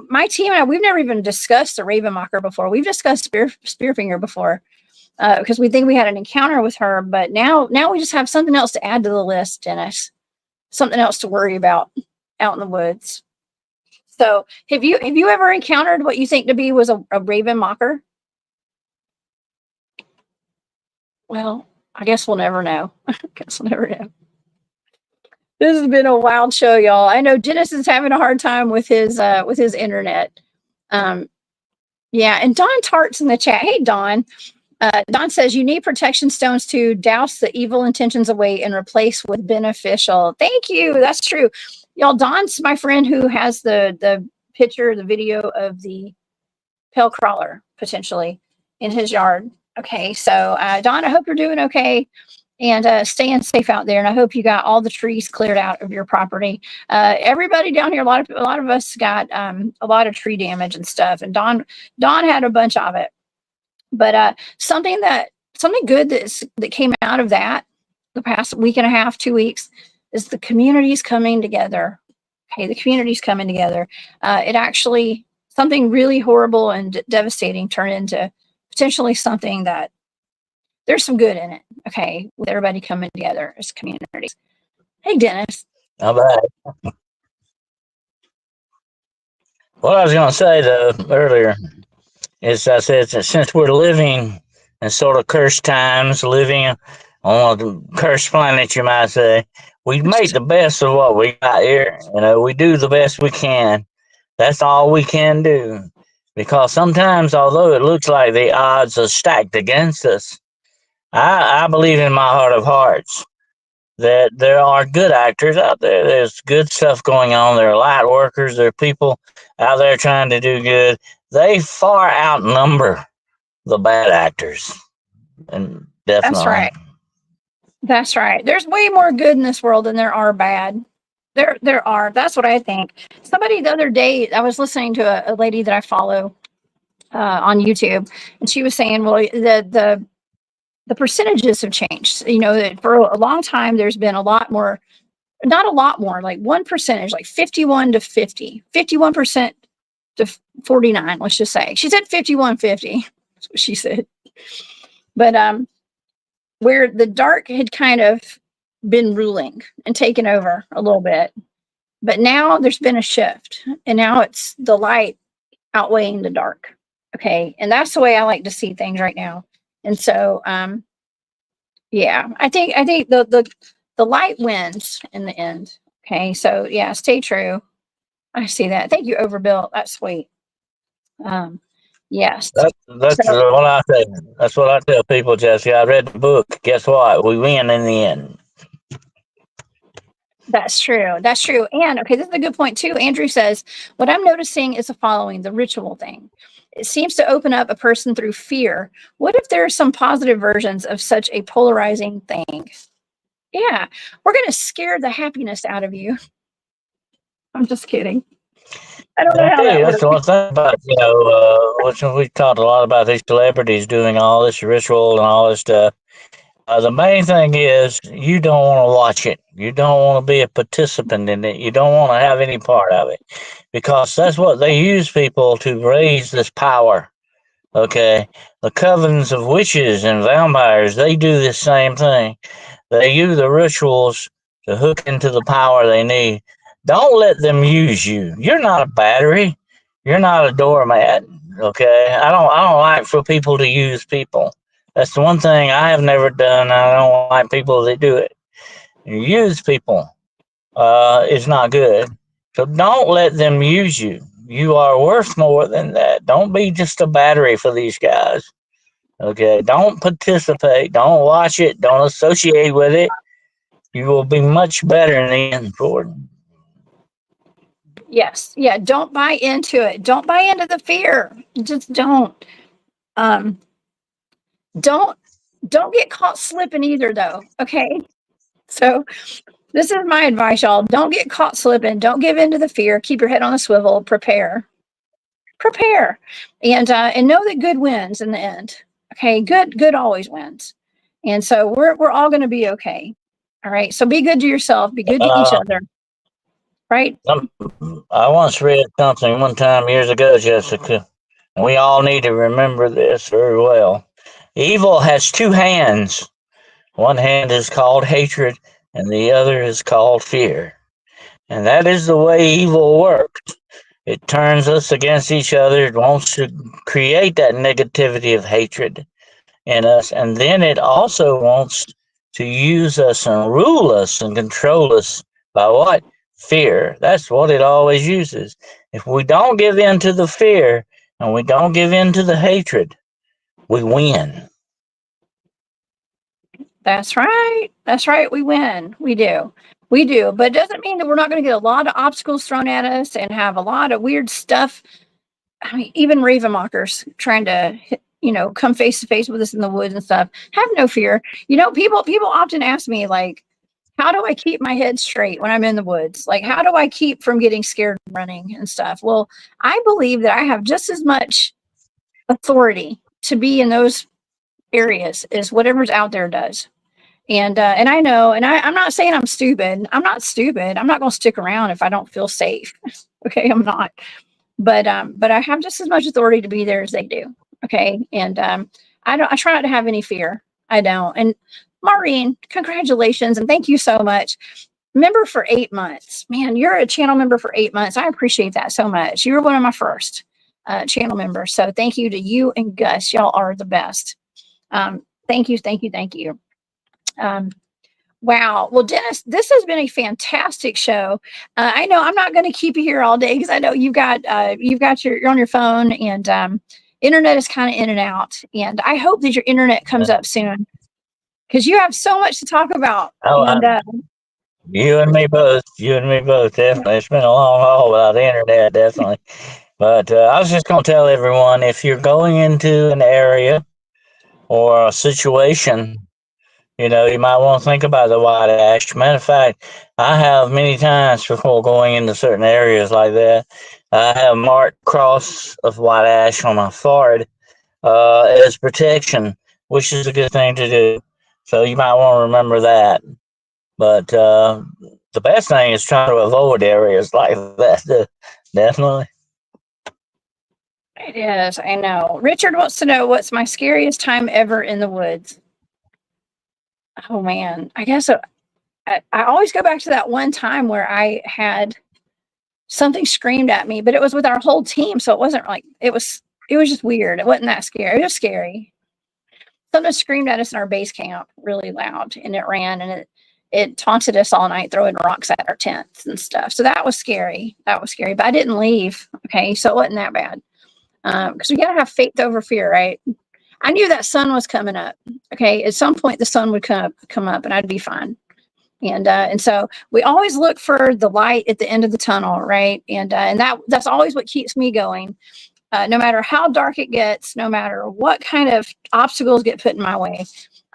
my team and I, we've never even discussed the Raven Mocker before. We've discussed Spearfinger before because we think we had an encounter with her, but now we just have something else to add to the list, Dennis. Something else to worry about out in the woods. So have you ever encountered what you think to be was a Raven Mocker? Well, I guess we'll never know. Guess we'll never know. This has been a wild show, y'all. I know Dennis is having a hard time with his internet. Yeah, and Don Tart's in the chat. Hey, Don. Don says you need protection stones to douse the evil intentions away and replace with beneficial. Thank you. That's true. Y'all, Don's my friend who has the picture, the video of the pale crawler potentially in his yard. Okay, so Don, I hope you're doing okay and staying safe out there. And I hope you got all the trees cleared out of your property. Everybody down here, a lot of us got a lot of tree damage and stuff. And Don had a bunch of it. But something good that came out of that the past week and a half, 2 weeks, is the community's coming together. Okay, the community's coming together. It actually, something really horrible and devastating turned into potentially something that there's some good in it. Okay, with everybody coming together as communities. Hey, Dennis. All right. What I was going to say though earlier is I said that since we're living in sort of cursed times, living on a cursed planet, you might say, we make the best of what we got here. You know, we do the best we can. That's all we can do. Because sometimes, although it looks like the odds are stacked against us, I believe in my heart of hearts that there are good actors out there. There's good stuff going on. There are light workers. There are people out there trying to do good. They far outnumber the bad actors. And That's definitely. right. That's right. There's way more good in this world than there are bad. There are. That's what I think. Somebody the other day, I was listening to a lady that I follow on YouTube, and she was saying, well, the percentages have changed. You know, that for a long time, there's been a lot more, not a lot more, like 1%, like 51 to 50, 51% to 49, let's just say. She said 51-50. That's what she said. But where the dark had kind of been ruling and taken over a little bit. But now there's been a shift, and now it's the light outweighing the dark. Okay. And that's the way I like to see things right now. And so, yeah, I think the light wins in the end. Okay. So yeah, stay true. I see that. Thank you, Overbuilt. That's sweet. Yes. That's So what I say. That's what I tell people, Jesse. I read the book. Guess what? We win in the end. that's true. That's true. And okay, this is a good point too. Andrew says, what I'm noticing is the following, the ritual thing. It seems to open up a person through fear. What if there are some positive versions of such a polarizing thing? Yeah, we're going to scare the happiness out of you. I'm just kidding. I don't know how Hey, that that's works. the one thing about, which we talked a lot about these celebrities doing all this ritual and all this stuff. The main thing is you don't want to watch it. You don't want to be a participant in it. You don't want to have any part of it because that's what they use people to raise this power. Okay. The covens of witches and vampires, they do the same thing. They use the rituals to hook into the power they need. Don't let them use you. You're not a battery. You're not a doormat. Okay. I don't like for people to use people. That's the one thing I have never done. I don't like people that do it. You use people. Is not good. So don't let them use you. You are worth more than that. Don't be just a battery for these guys. Okay. Don't participate. Don't watch it. Don't associate with it. You will be much better in the end, Jordan. Yes. Yeah. Don't buy into it. Don't buy into the fear. Just don't. Um, don't don't get caught slipping either though. Okay. So this is my advice, y'all. Don't get caught slipping. Don't give in to the fear. Keep your head on a swivel. Prepare. Prepare. And know that good wins in the end. Okay. Good always wins. And so we're all gonna be okay. All right. So be good to yourself, be good to each Uh, other. Right? I once read something one time years ago, Jessica. We all need to remember this very well. Evil has two hands. One hand is called hatred, and the other is called fear. And that is the way evil works. It turns us against each other. It wants to create that negativity of hatred in us. And then it also wants to use us and rule us and control us by what? Fear. That's what it always uses. If we don't give in to the fear and we don't give in to the hatred, we win. That's right. That's right. We win. We do. We do. But it doesn't mean that we're not going to get a lot of obstacles thrown at us and have a lot of weird stuff. I mean, even Ravenmockers trying to, come face to face with us in the woods and stuff. Have no fear. People often ask me, like, how do I keep my head straight when I'm in the woods? Like, how do I keep from getting scared and running and stuff? Well, I believe that I have just as much authority to be in those areas as whatever's out there does. And I know, and I'm not saying I'm stupid. I'm not stupid. I'm not going to stick around if I don't feel safe. Okay, I'm not. But I have just as much authority to be there as they do. Okay, and I try not to have any fear. I don't. And Maureen, congratulations and thank you so much. Member for 8 months. Man, you're a channel member for 8 months. I appreciate that so much. You were one of my first channel members. So thank you to you and Gus. Y'all are the best. Thank you, thank you, thank you. Wow. Well, Dennis, this has been a fantastic show. I know I'm not going to keep you here all day because I know you're on your phone and internet is kind of in and out. And I hope that your internet comes up soon because you have so much to talk about. Oh, and you and me both. You and me both. Definitely. It's been a long haul without the internet, definitely. But I was just going to tell everyone, if you're going into an area or a situation, you might want to think about the white ash. Matter of fact, I have many times before going into certain areas like that, I have marked cross of white ash on my forehead as protection, which is a good thing to do. So you might want to remember that. But the best thing is trying to avoid areas like that. Definitely. it is. I know. Richard wants to know what's my scariest time ever in the woods. Oh man, I guess I always go back to that one time where I had something screamed at me, but it was with our whole team, so it wasn't like it was just weird. It wasn't that scary. It was scary. Something screamed at us in our base camp really loud, and it ran and it taunted us all night, throwing rocks at our tents and stuff. So that was scary. But I didn't leave. Okay, so it wasn't that bad. Because we gotta have faith over fear, right? I knew that sun was coming up. Okay, at some point the sun would come up, and I'd be fine. And so we always look for the light at the end of the tunnel, right? And that's always what keeps me going. No matter how dark it gets, no matter what kind of obstacles get put in my way,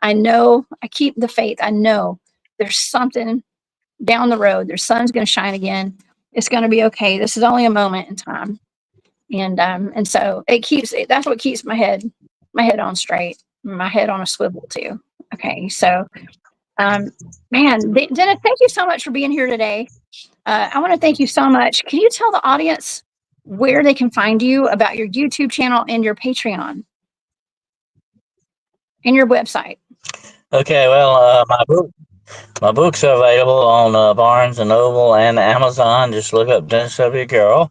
I know I keep the faith. I know there's something down the road. Their sun's going to shine again. It's going to be okay. This is only a moment in time. And so that's what keeps my head on straight, my head on a swivel too. Okay. So, man, Dennis, thank you so much for being here today. I want to thank you so much. Can you tell the audience where they can find you, about your YouTube channel and your Patreon and your website? Okay, well, my books are available on Barnes and Noble and Amazon. Just look up Dennis W. Carroll.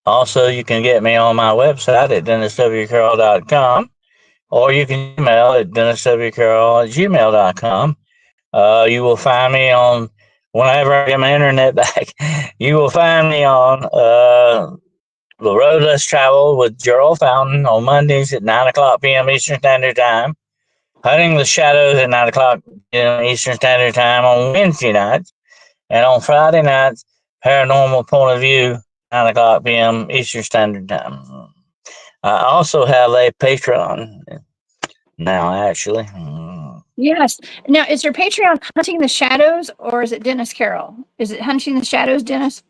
Also, you can get me on my website at denniswcarroll.com, or you can email at denniswcarroll@gmail.com. You will find me on, whenever I get my internet back, you will find me on The Road Less Traveled with Gerald Fountain on Mondays at 9 o'clock p.m. Eastern Standard Time. Hunting the Shadows at 9 o'clock p.m. Eastern Standard Time on Wednesday nights. And on Friday nights, Paranormal Point of View, 9 o'clock p.m. Eastern Standard Time. I also have a Patreon now, actually. Yes. Now, is your Patreon Hunting the Shadows, or is it Dennis Carroll? Is it Hunting the Shadows, Dennis?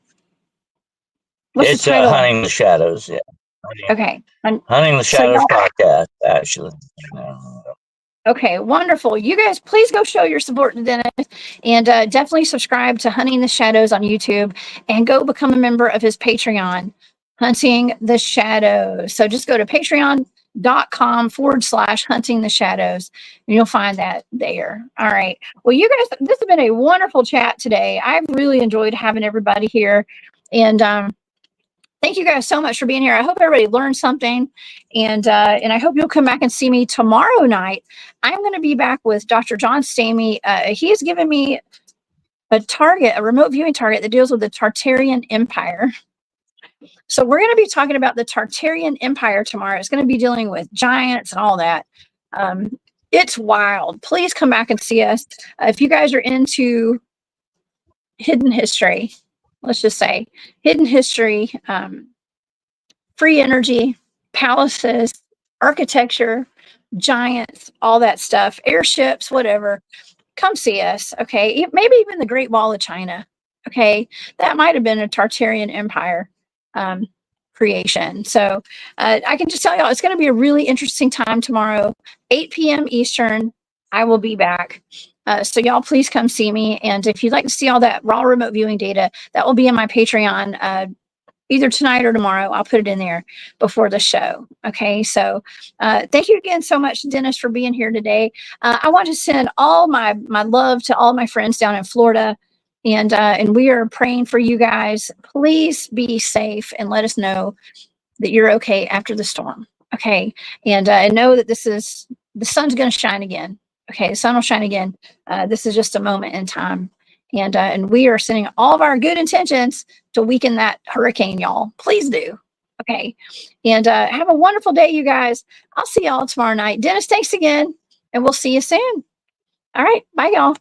What's the title? Hunting the Shadows, yeah. Okay. Hunting the Shadows podcast, actually. Okay, wonderful. You guys, please go show your support to Dennis, and definitely subscribe to Hunting the Shadows on YouTube, and go become a member of his Patreon, Hunting the Shadows. So just go to patreon.com/Hunting the Shadows, and you'll find that there. All right. Well, you guys, this has been a wonderful chat today. I've really enjoyed having everybody here, and thank you guys so much for being here. I hope everybody learned something, and I hope you'll come back and see me tomorrow night. I'm going to be back with Dr. John Stamey. He has given me a remote viewing target that deals with the Tartarian Empire. So we're going to be talking about the Tartarian Empire tomorrow. It's going to be dealing with giants and all that. It's wild. Please come back and see us. If you guys are into hidden history, let's just say hidden history, free energy, palaces, architecture, giants, all that stuff, airships, whatever, come see us. Okay. Maybe even the Great Wall of China. Okay. That might have been a Tartarian Empire creation. So I can just tell y'all, it's going to be a really interesting time tomorrow, 8 p.m. Eastern. I will be back. So y'all, please come see me. And if you'd like to see all that raw remote viewing data, that will be in my Patreon either tonight or tomorrow. I'll put it in there before the show. Okay. So thank you again so much, Dennis, for being here today. I want to send all my love to all my friends down in Florida. And we are praying for you guys. Please be safe and let us know that you're okay after the storm. Okay. And know that the sun's going to shine again. Okay. The sun will shine again. This is just a moment in time. And we are sending all of our good intentions to weaken that hurricane, y'all. Please do. Okay. And have a wonderful day, you guys. I'll see y'all tomorrow night. Dennis, thanks again. And we'll see you soon. All right. Bye, y'all.